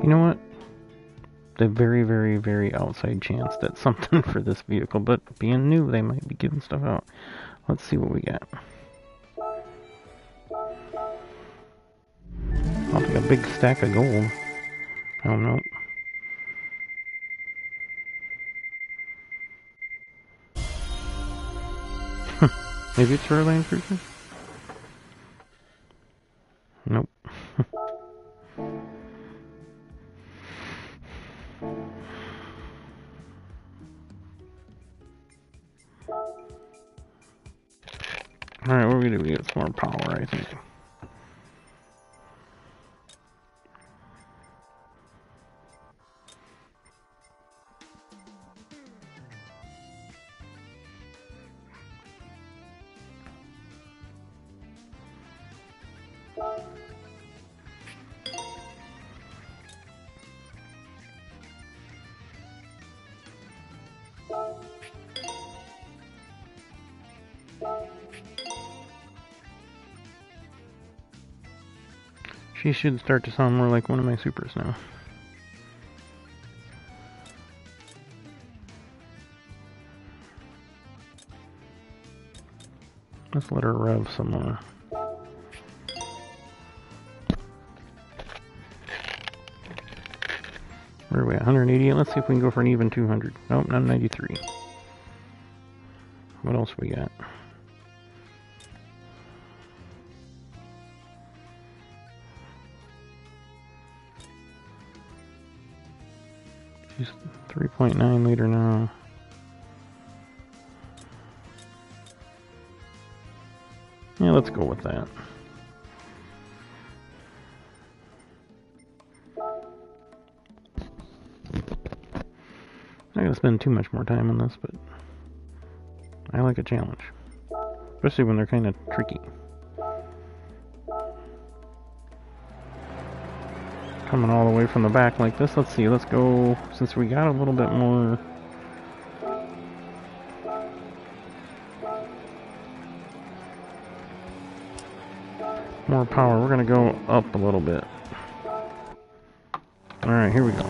You know what? The very, very, very outside chance that something for this vehicle, but being new, they might be giving stuff out. Let's see what we got. I'll take a big stack of gold. Oh, no. Maybe it's for a Land Cruiser? Nope. Alright, what do we do? We get some more power, I think. She should start to sound more like one of my supers now. Let's let her rev some more. Where are we at? 188? Let's see if we can go for an even 200. Nope, not 93. What else we got? She's 3.9 liter now. Yeah, let's go with that. I'm not gonna spend too much more time on this, but I like a challenge. Especially when they're kind of tricky. Coming all the way from the back like this. Let's see, let's go, since we got a little bit more power, we're gonna go up a little bit. Alright, here we go.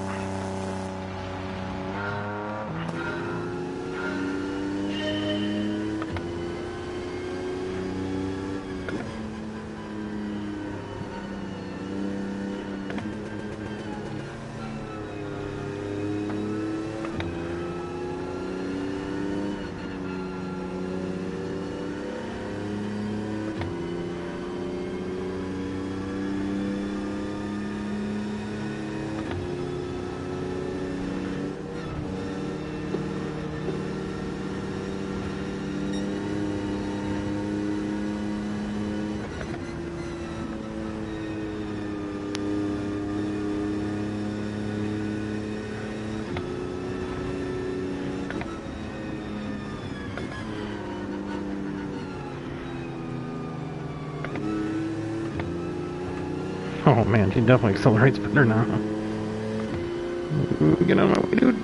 Oh man, she definitely accelerates better now. Ooh, get out of my way, dude.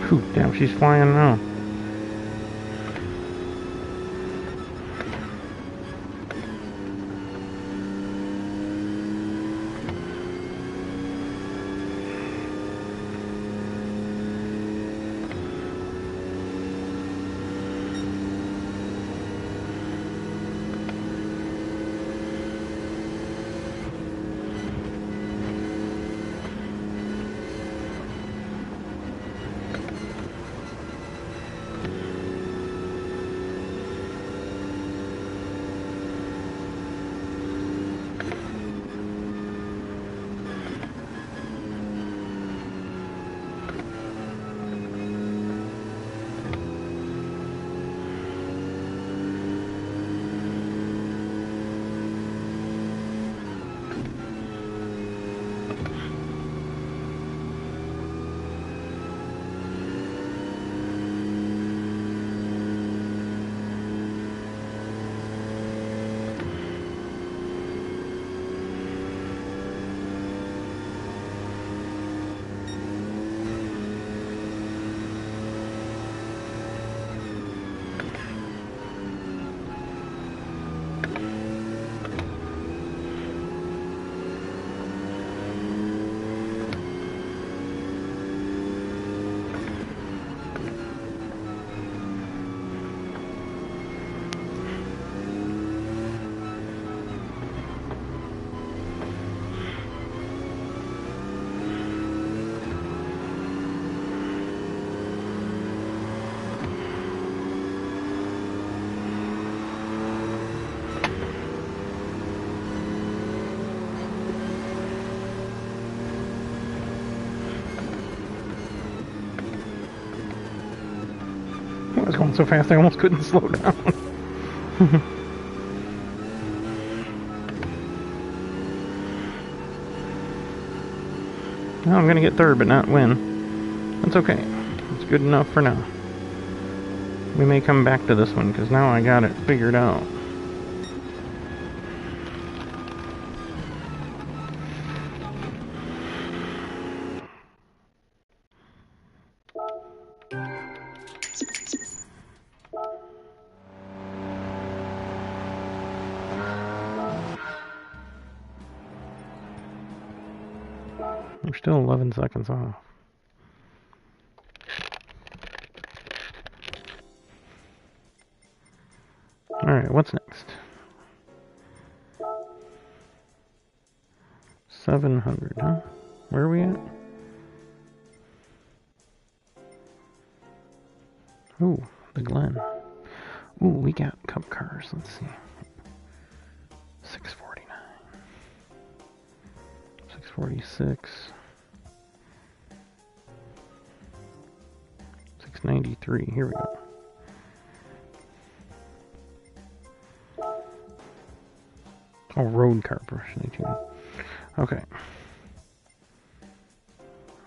Whew, damn, she's flying now. I was going so fast I almost couldn't slow down. Well, I'm gonna get third, but not win. That's okay. It's good enough for now. We may come back to this one, because now I got it figured out. We're still 11 seconds off. Alright, what's next? 700, huh? Where are we at? Ooh, the Glen. Ooh, we got cup cars. Let's see. 649. 646. 693. Here we go. Oh, road car professionally tuned. Okay.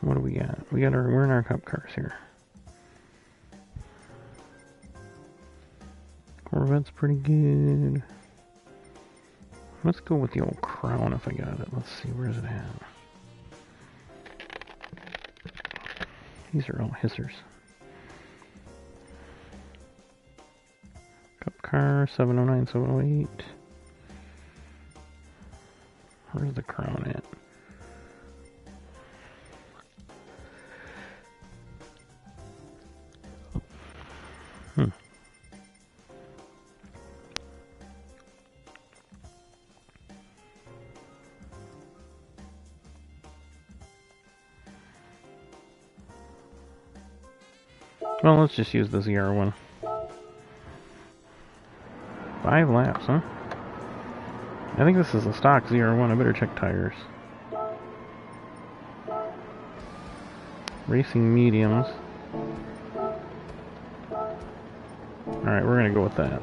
What do we got? We're in our cup cars here. Corvette's pretty good. Let's go with the old Crown if I got it. Let's see, where's it at? These are all hissers. Cup car, 709, 708. Where's the crown at? Well, let's just use the ZR1. 5 laps, huh? I think this is a stock ZR1. I better check tires. Racing mediums. Alright, we're gonna go with that.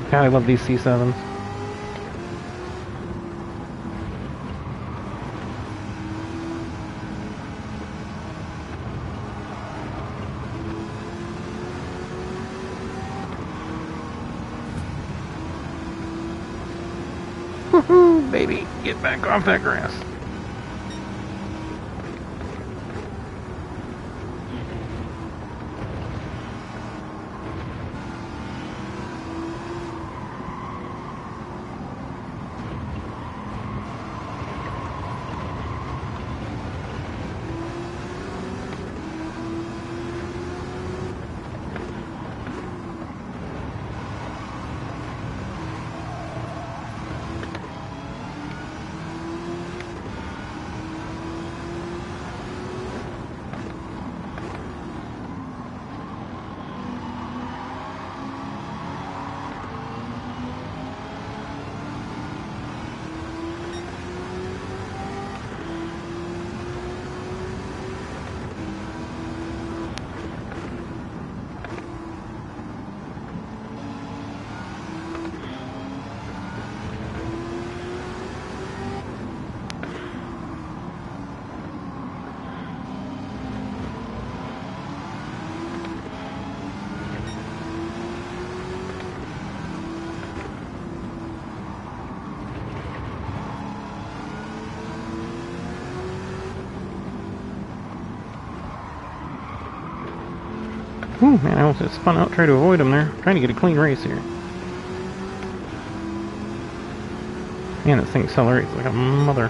God, I love these C7s. Woohoo, baby! Get back off that grass. Ooh, man, I almost just spun out, trying to avoid him there. Trying to get a clean race here. Man, this thing accelerates like a mother.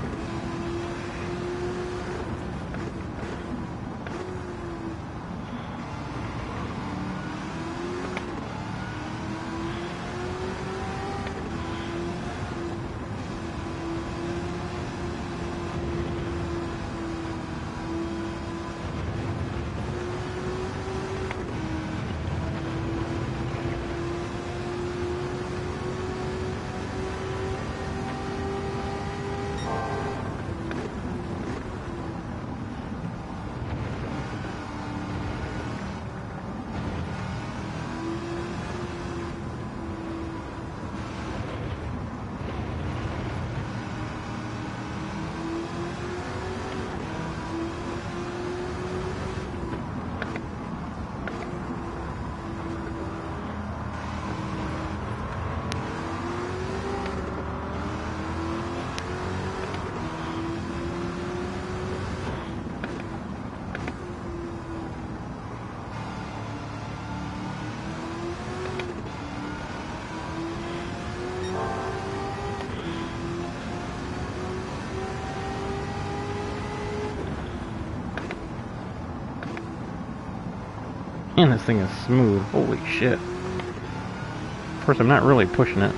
Man, this thing is smooth. Holy shit. Of course, I'm not really pushing it.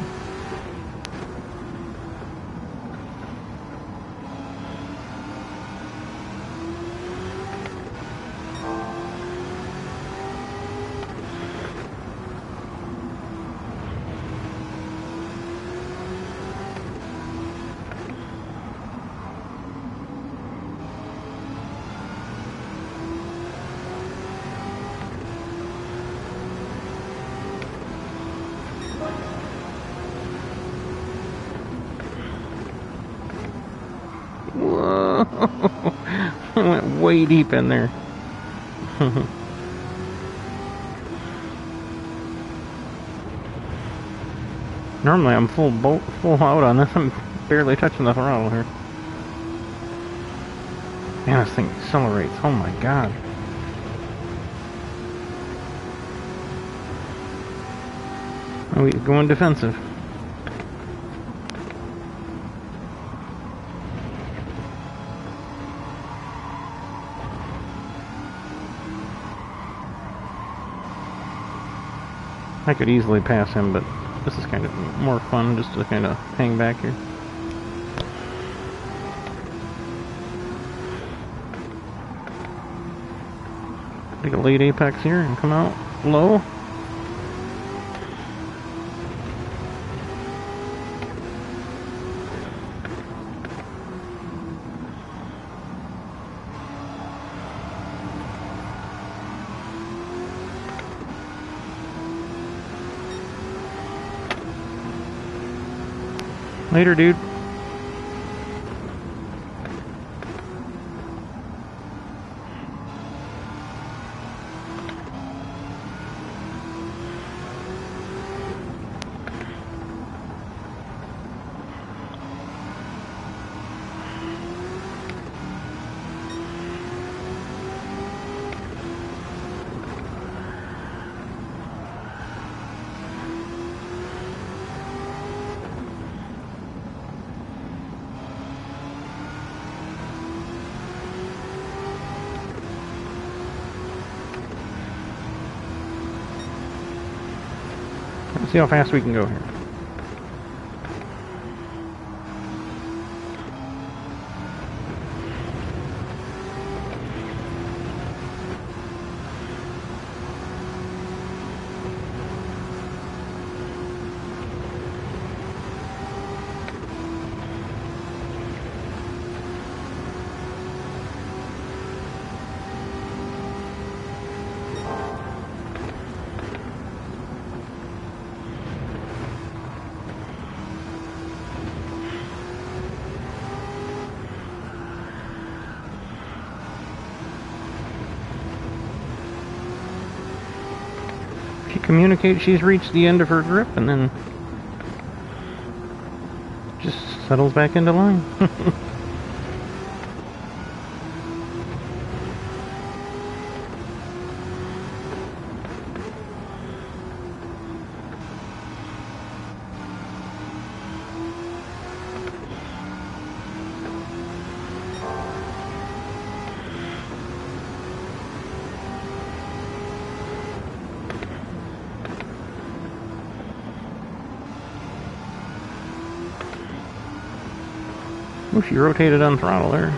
I went way deep in there. Normally I'm full out on this. I'm barely touching the throttle here. Man, this thing accelerates. Oh my god. Oh, he's going defensive. I could easily pass him, but this is kind of more fun just to kind of hang back here. Take a late apex here and come out low. Later, dude. Let's see how fast we can go here. She communicates she's reached the end of her grip and then just settles back into line. Ooh, she rotated on throttle there.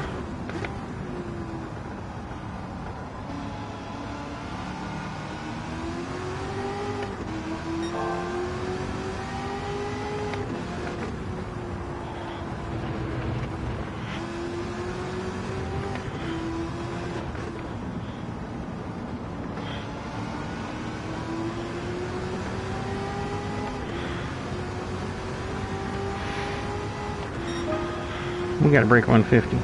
We gotta break 150.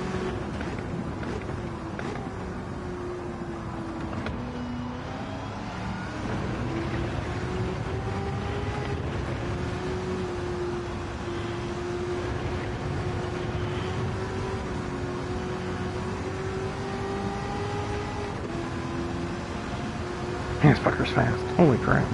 Man, this fucker's fast. Holy crap.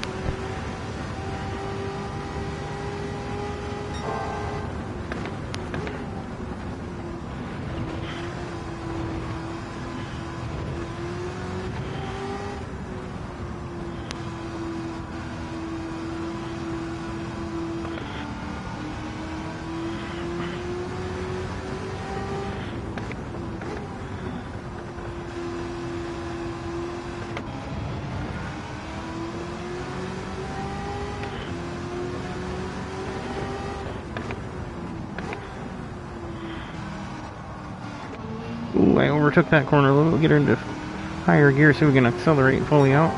Ooh, I overtook that corner a little. We'll get her into higher gear so we can accelerate fully out.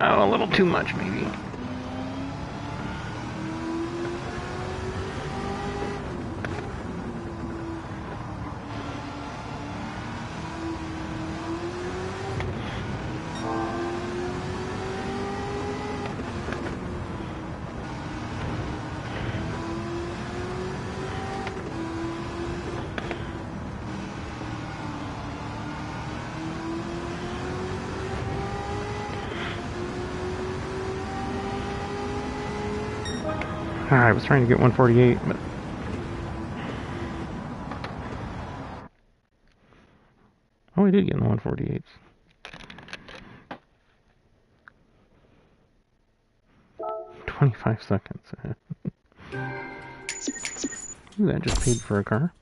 Oh, a little too much maybe. I was trying to get 148, but... Oh, I did get in the 148s. "25 seconds. Ooh, that just paid for a car.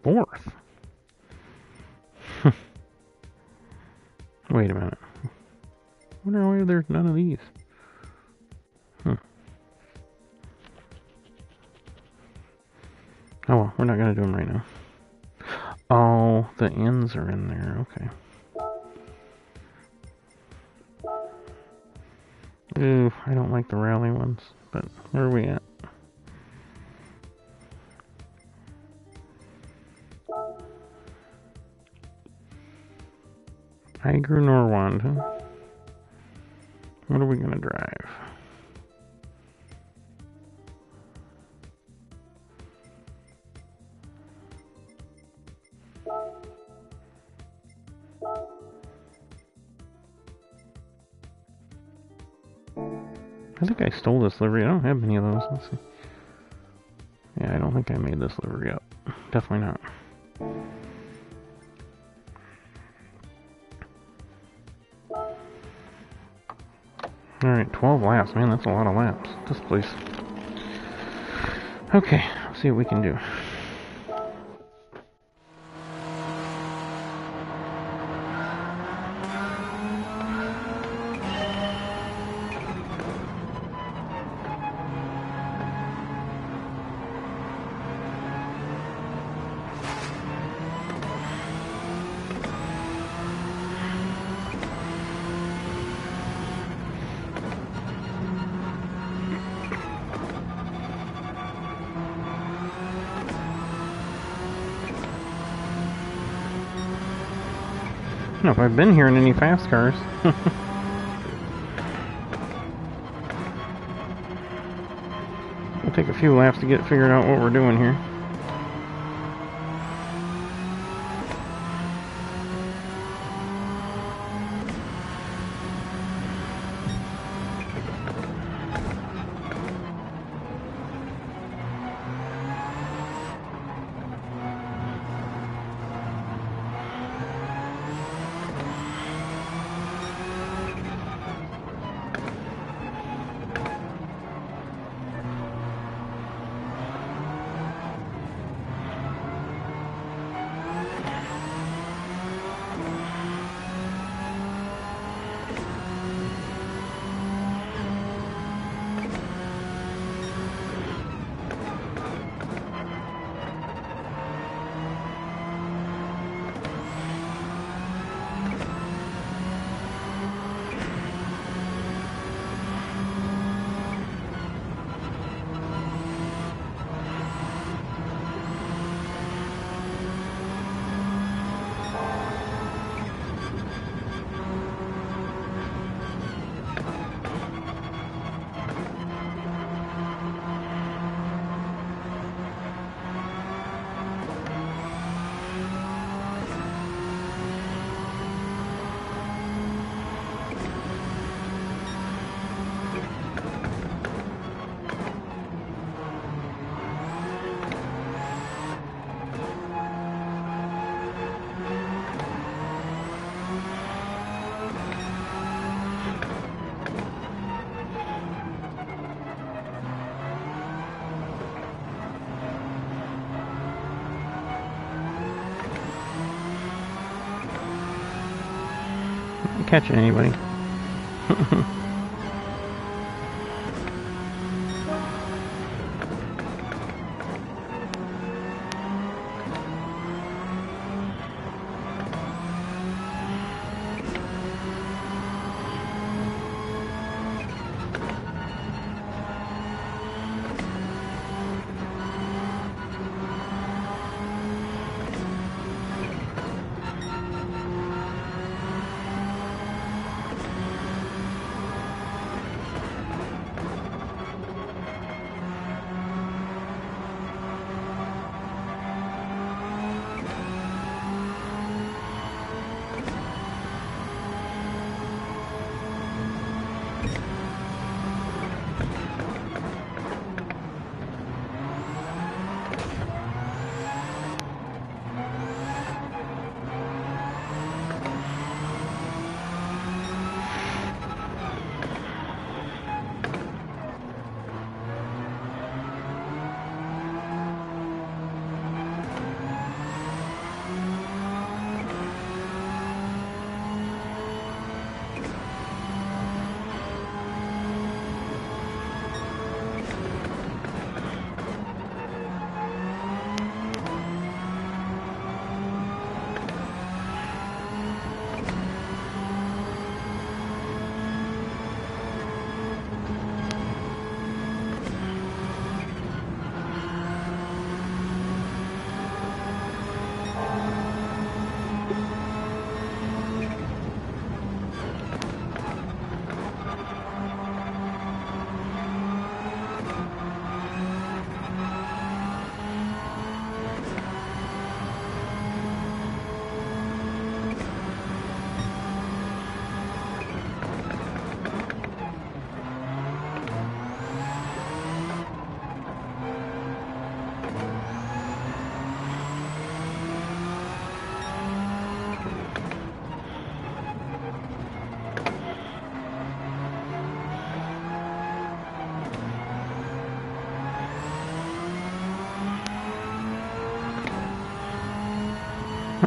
Fourth? Wait a minute. I wonder why there's none of these. Oh well, we're not gonna do them right now. Oh, the ends are in there, okay. Ooh, I don't like the rally ones, but where are we at? Tiger Norwand, huh? What are we gonna drive? I think I stole this livery. I don't have many of those. Let's see. Yeah, I don't think I made this livery up. Definitely not. Alright, 12 laps. Man, that's a lot of laps. This place. Okay, let's see what we can do. I don't know if I've been here in any fast cars. We'll take a few laps to get figured out what we're doing here. Catching anybody.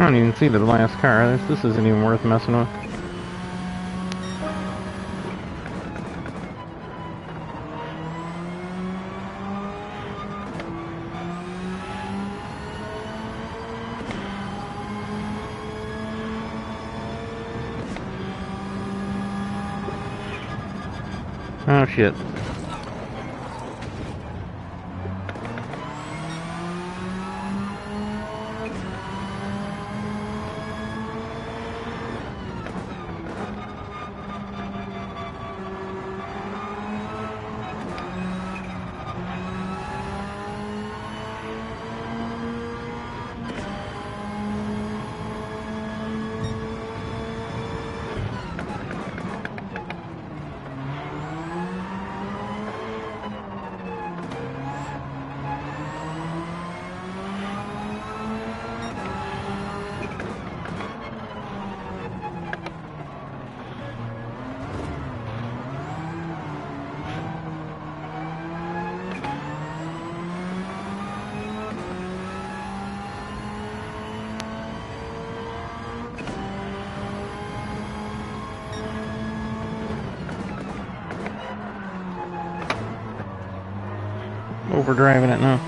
I don't even see the last car. This isn't even worth messing with. Oh shit. Overdriving it now.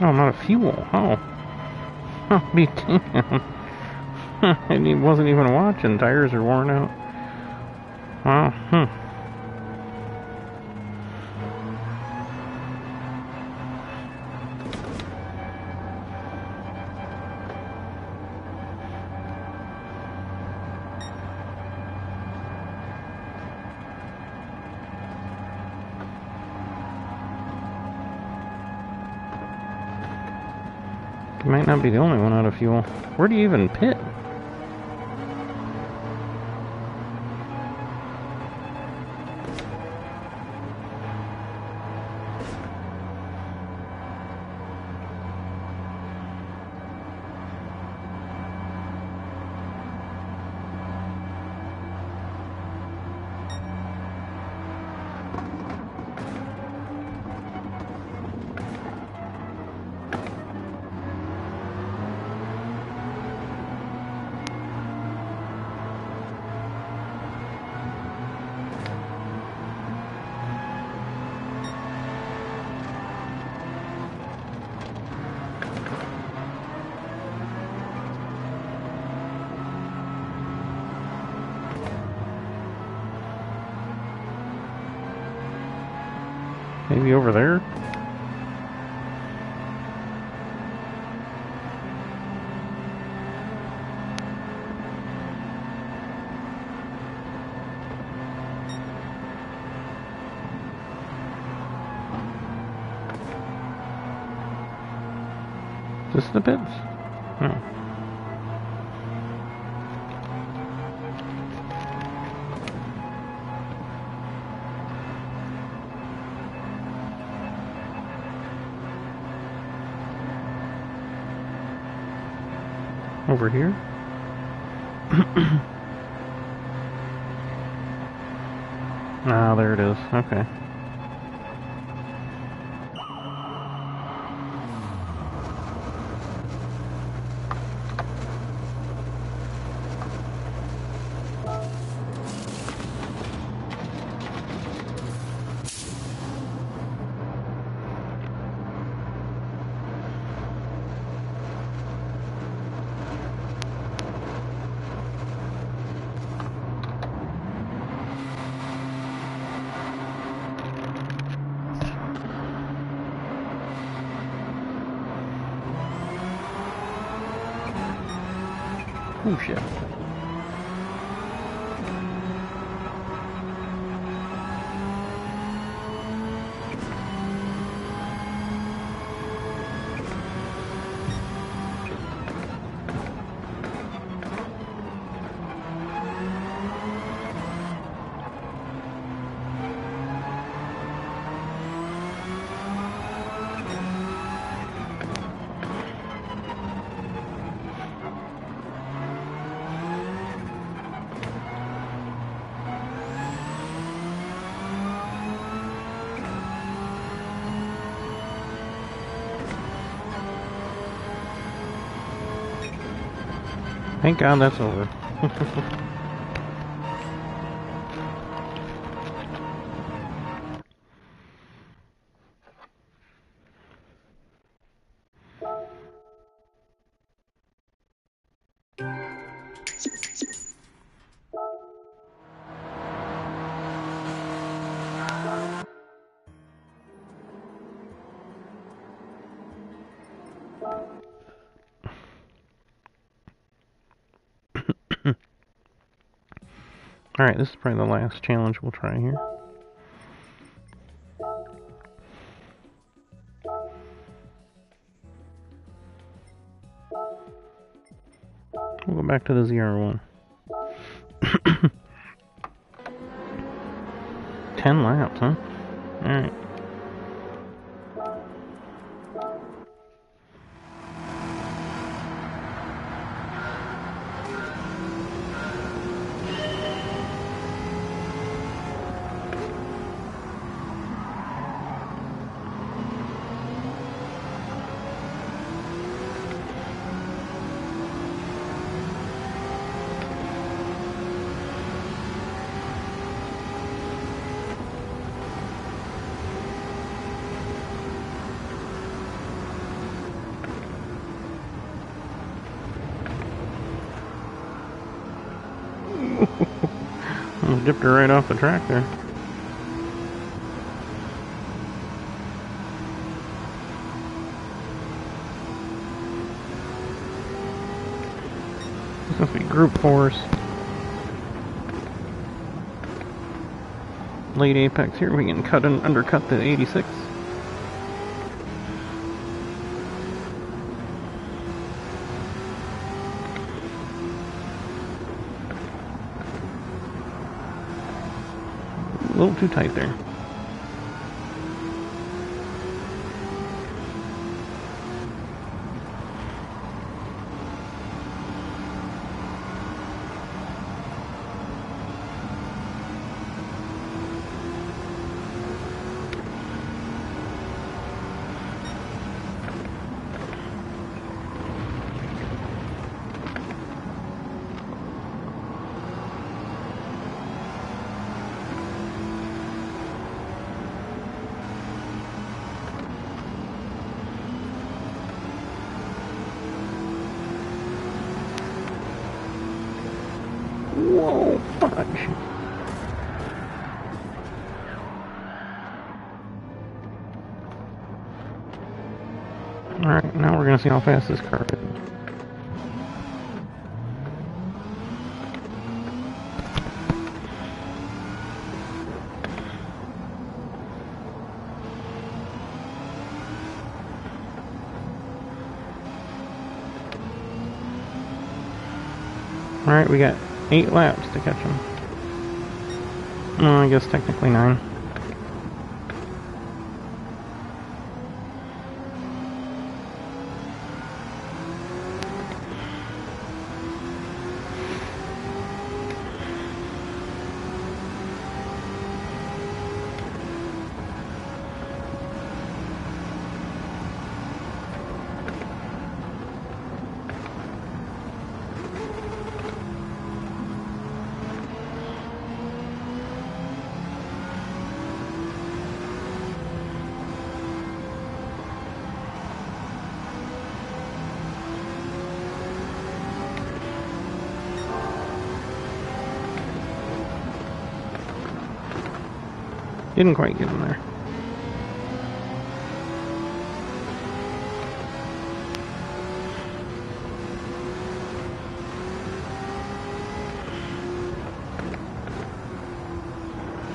Oh, I'm out of fuel. Oh. Oh, be damn. And he wasn't even watching. Tires are worn out. Wow. You might not be the only one out of fuel. Where do you even pit? Maybe over there? Is this the pits? No. Over here? Ah, there it is. Okay. Oh shit. Thank God that's over. Alright, this is probably the last challenge we'll try here. We'll go back to the ZR1. 10 laps, huh? Alright. Almost dipped her right off the track there. This must be Group 4's late apex here. We can cut and undercut the 86. A little too tight there. Whoa, fudge. Alright, now we're gonna see how fast this car is. Alright, we got 8 laps to catch him. Well, I guess technically 9. Didn't quite get him there.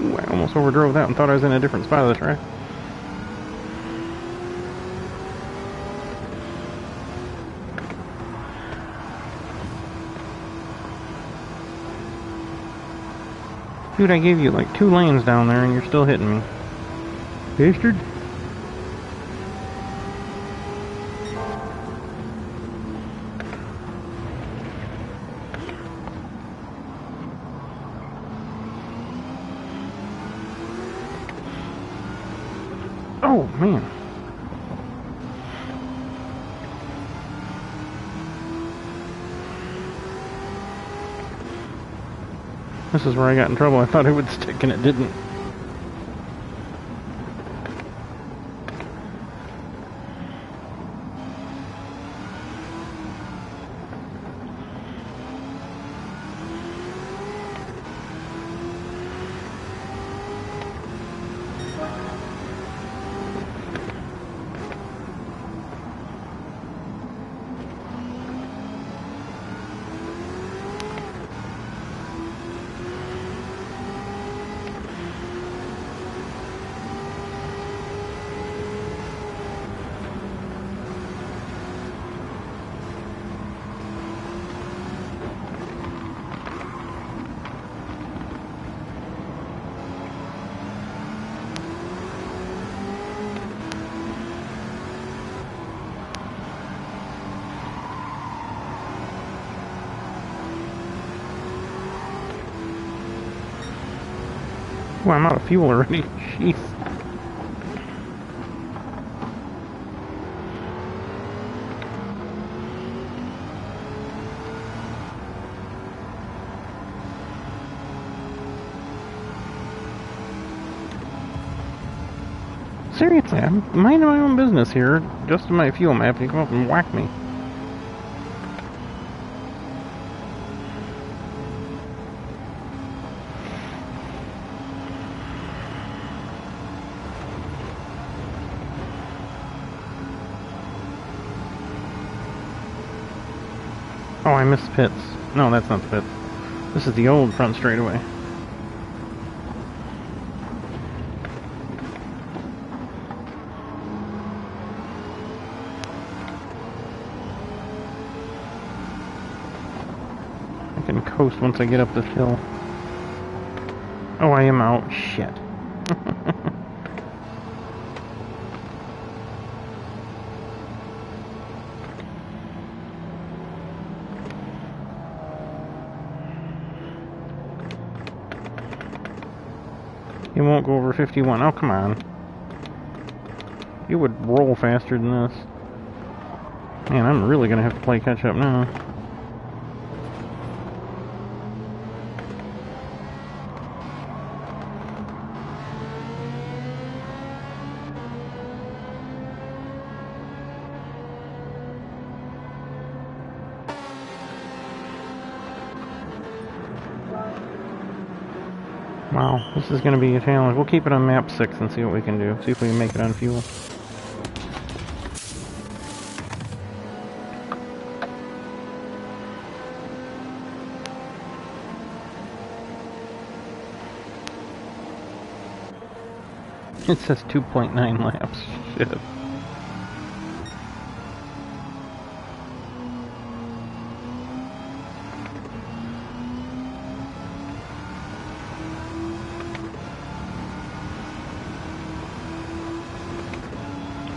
Ooh, I almost overdrove that and thought I was in a different spot of the track. Dude, I gave you like 2 lanes down there and you're still hitting me. Bastard. Oh, man. This is where I got in trouble. I thought it would stick and it didn't. Oh, I'm out of fuel already. Jeez. Seriously, I'm minding my own business here, just in my fuel map, and you come up and whack me. Oh, I missed pits. No, that's not the pits. This is the old front straightaway. I can coast once I get up this hill. Oh, I am out. Shit. You won't go over 51. Oh, come on. You would roll faster than this. Man, I'm really gonna have to play catch up now. Wow, this is going to be a challenge. We'll keep it on map 6 and see what we can do. See if we can make it on fuel. It says 2.9 laps. Shit.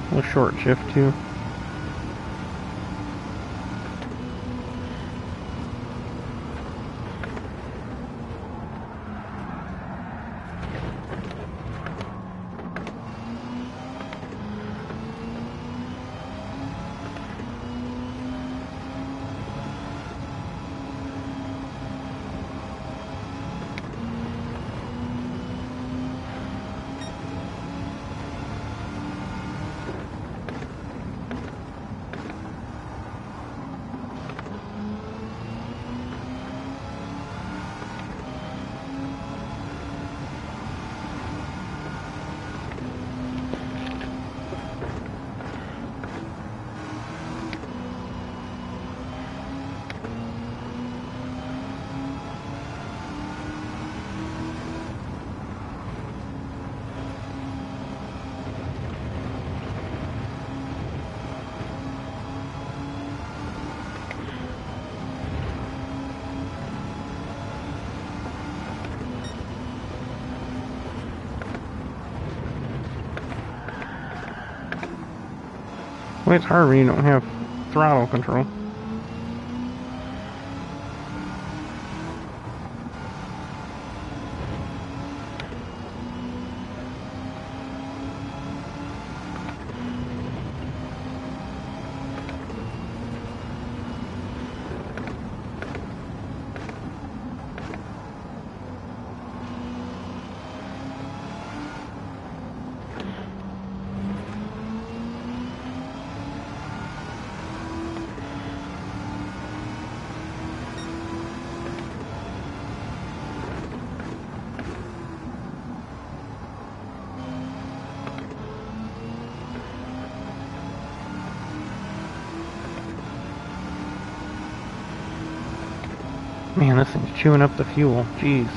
A short shift too. Well, it's hard when you don't have throttle control. Man, this thing's chewing up the fuel. Jeez.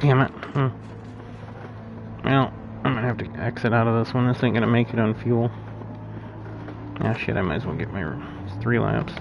Damn it. Well, I'm gonna have to exit out of this one. This ain't gonna make it on fuel. Ah, shit, I might as well get my 3 laps.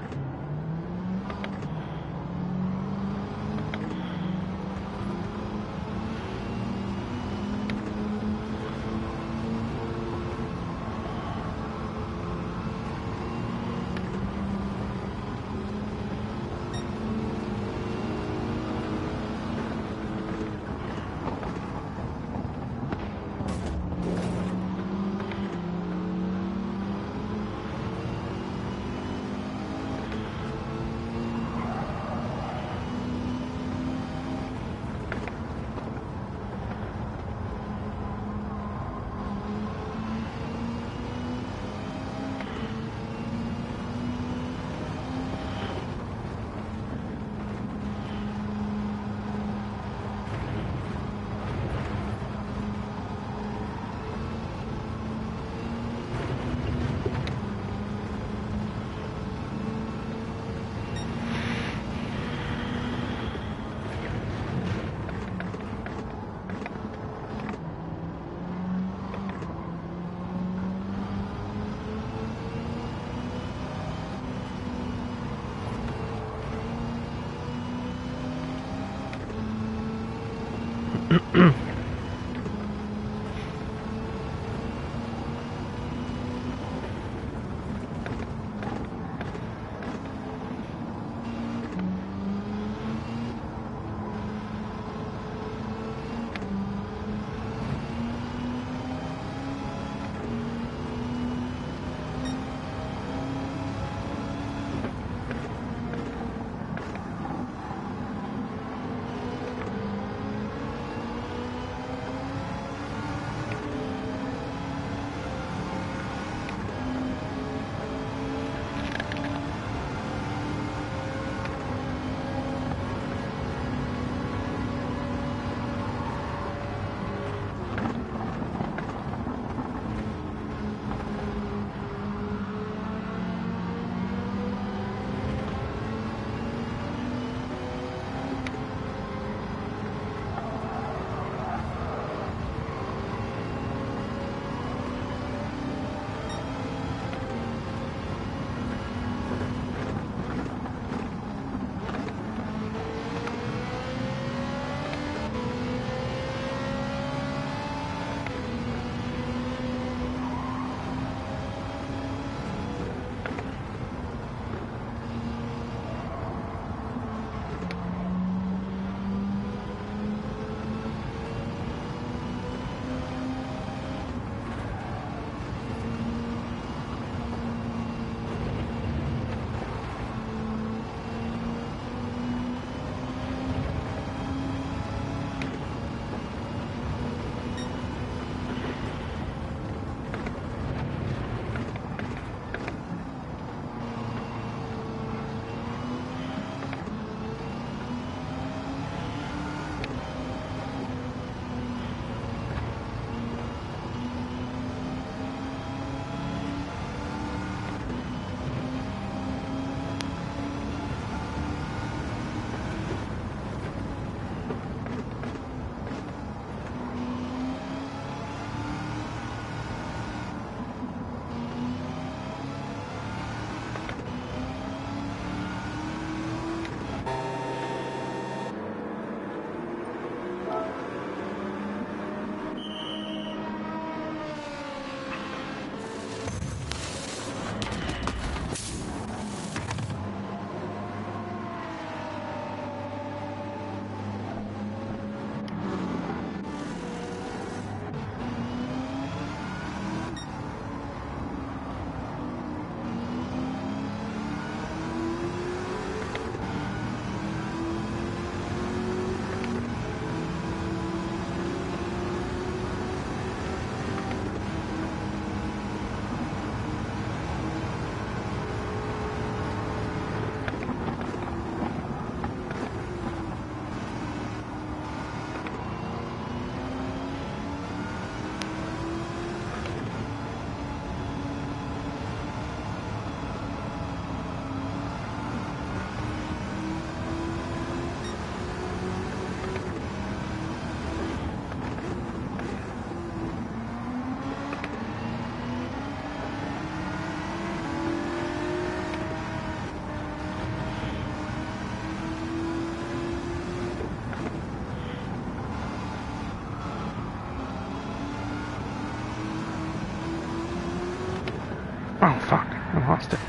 Oh, fuck. I lost it.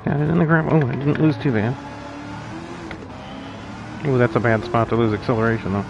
Got it in the ground. Oh, I didn't lose too bad. Oh, that's a bad spot to lose acceleration, though.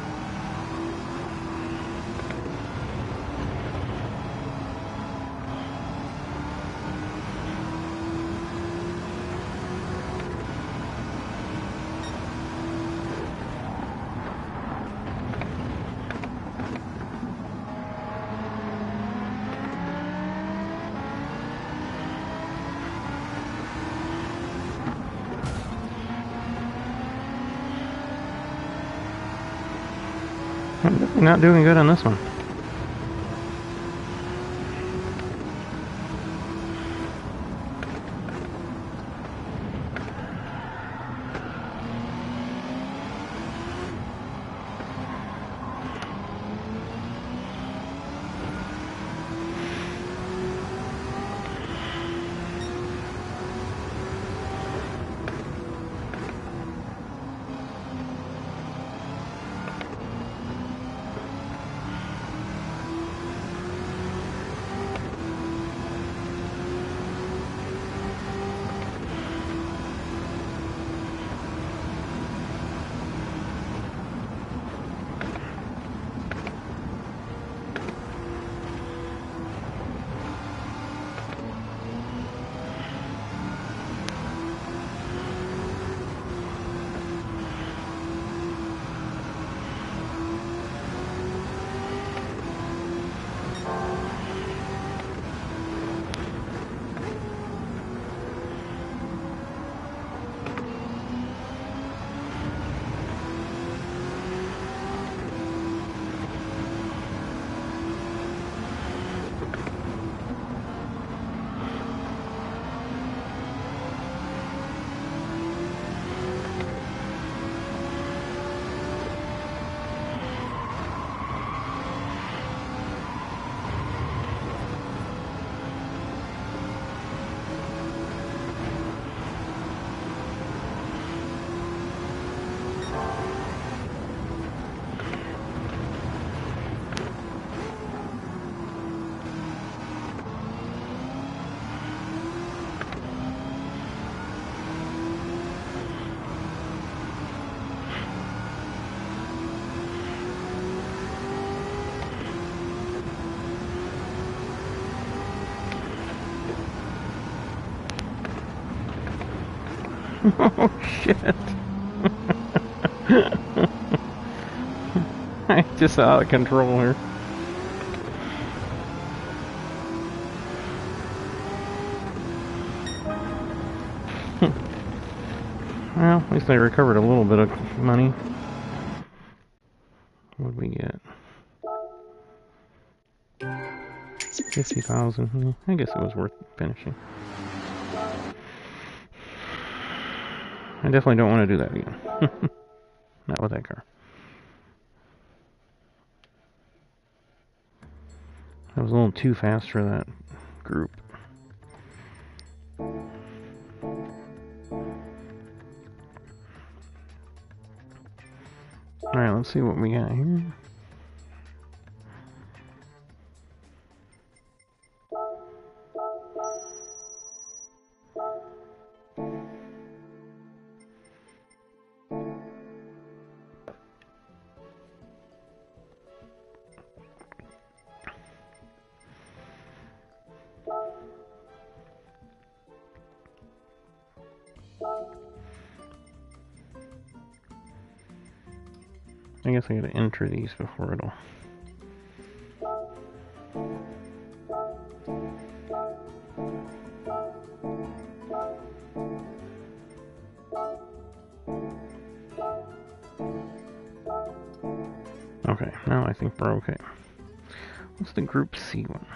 I'm definitely not doing good on this one. Oh, shit. I just out of control here. Well, at least I recovered a little bit of money. What did we get? 50,000. Yeah, I guess it was worth finishing. I definitely don't want to do that again. Not with that car. I was a little too fast for that group. Alright, let's see what we got here. I guess I gotta enter these before it'll... Okay, now I think we're okay. What's the Group C one?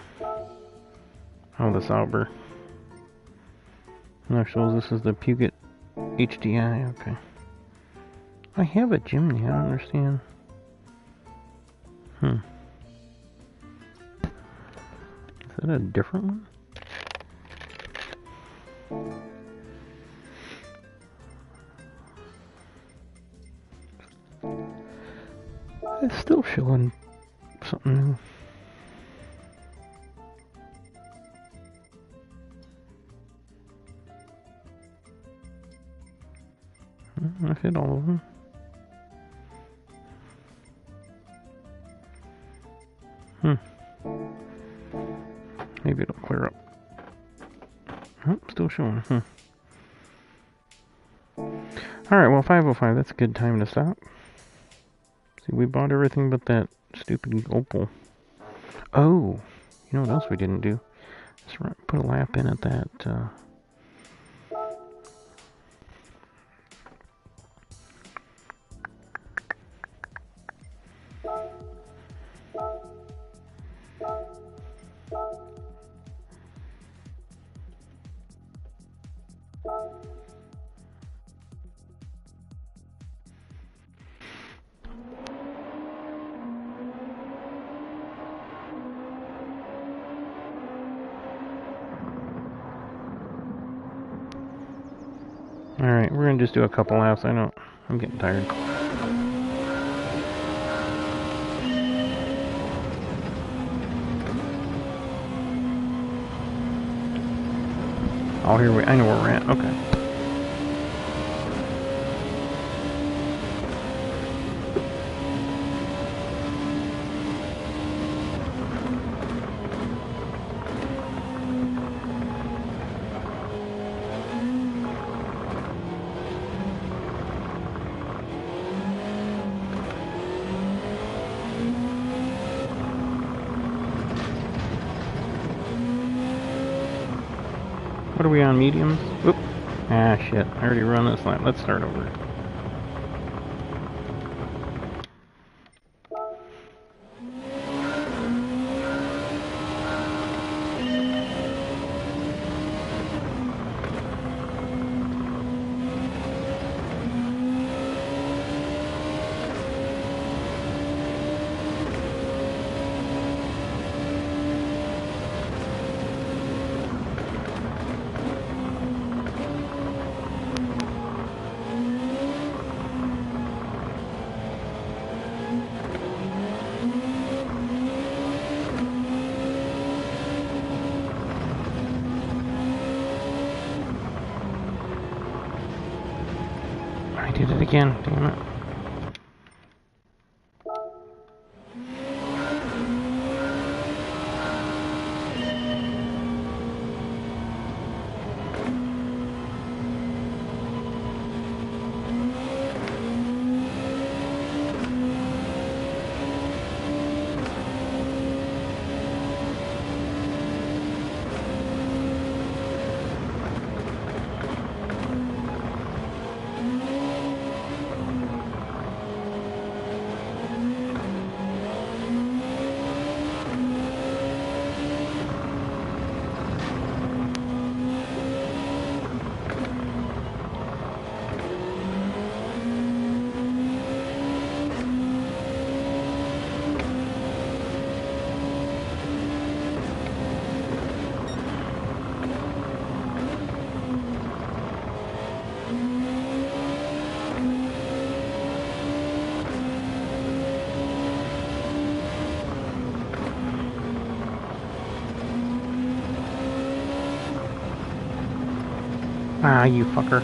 Oh, the Sauber. Actually, this is the Puget HDI, okay. I have a Jimny, I don't understand. Is that a different one? It's still showing something new. gonna fit all of them. Maybe it'll clear up. Oh, still showing. Alright, well, 5:05, that's a good time to stop. See, we bought everything but that stupid opal. Oh, you know what else we didn't do? Let's put a lap in at that, Alright, we're gonna just do a couple laps. I know I'm getting tired. Oh, here I know where we're at. Okay. What are we on, mediums? Oop. Ah, shit. I already run this lap. Let's start over. I did it again, damn it. Ah, you fucker.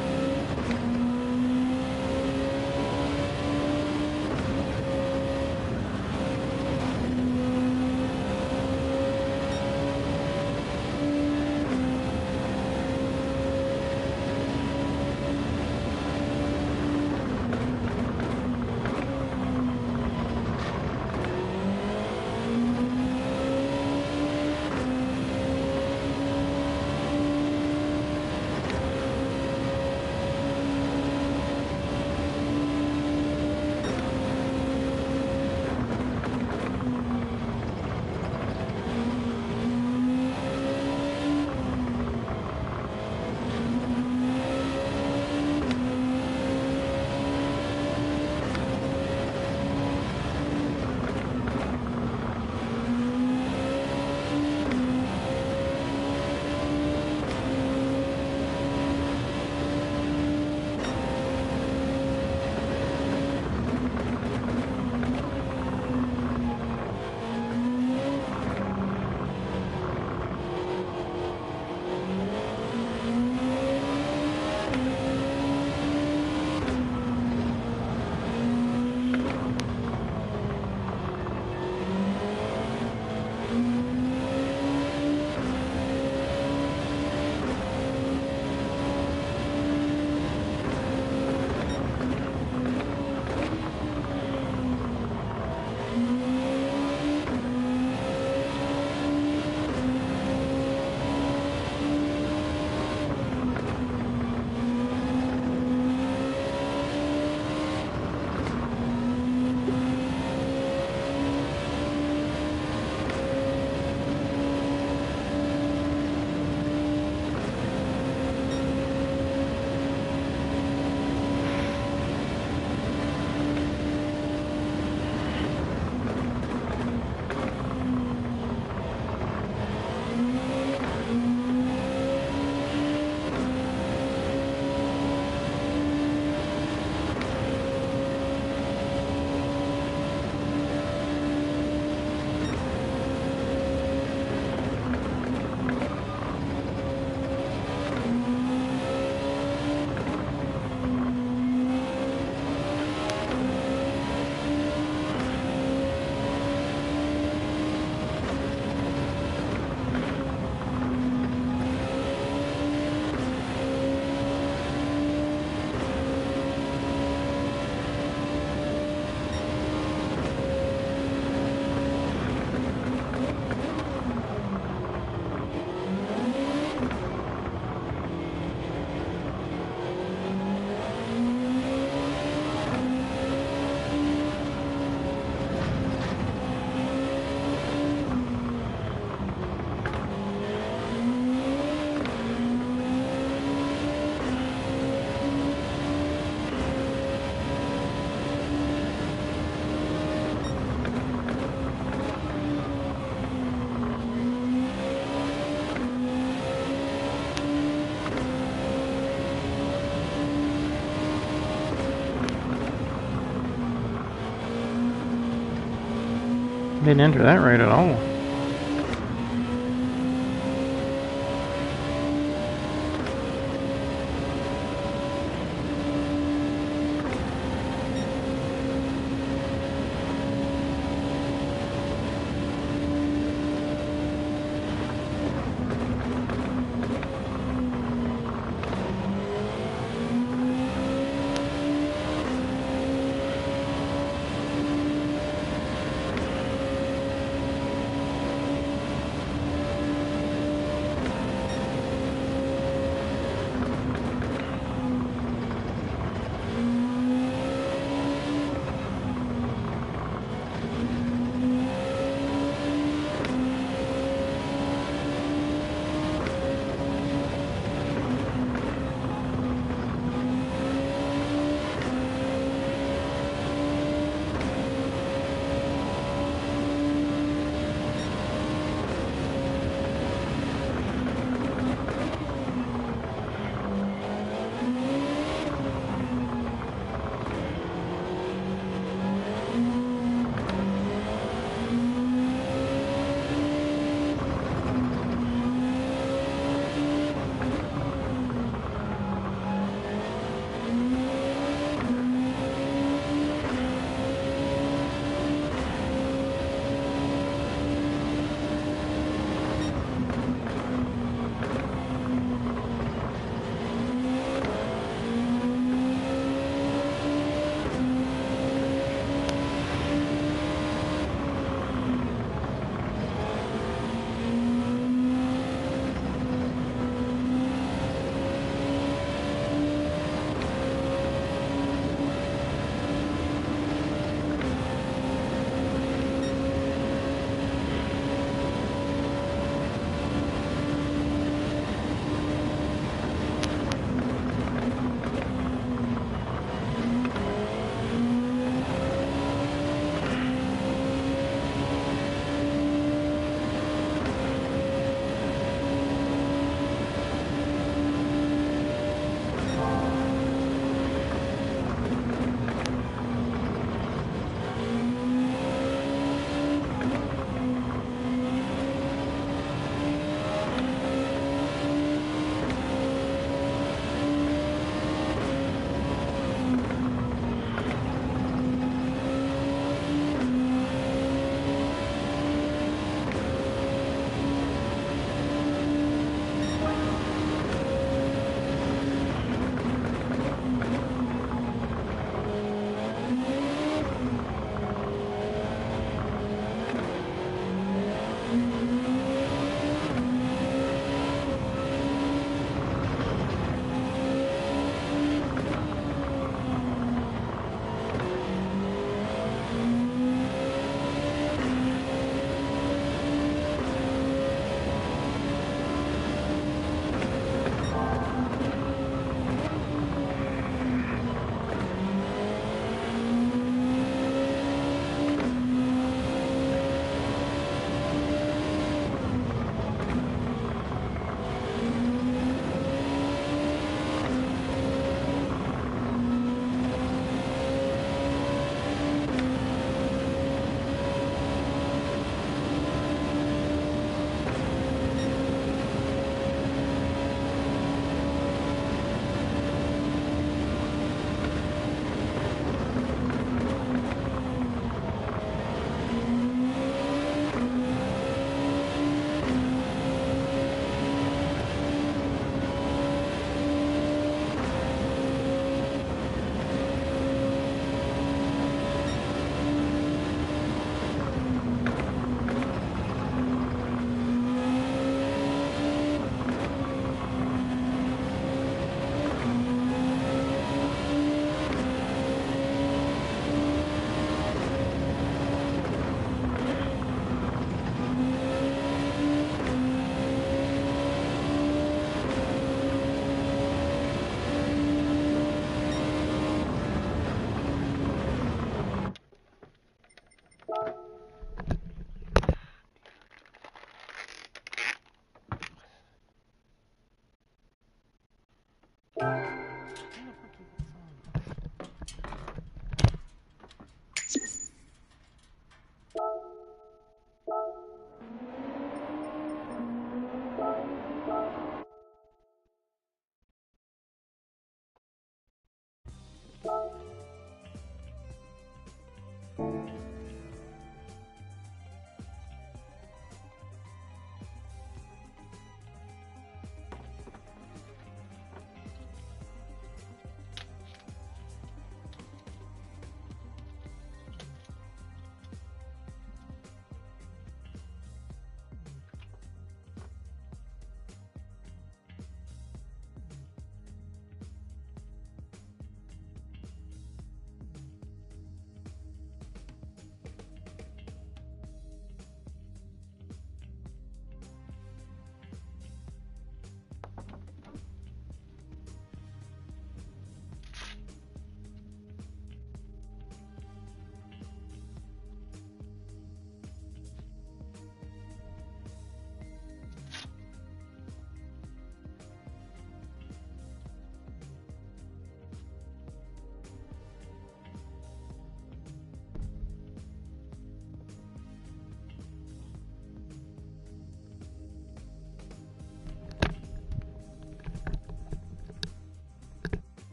Didn't enter that right at all.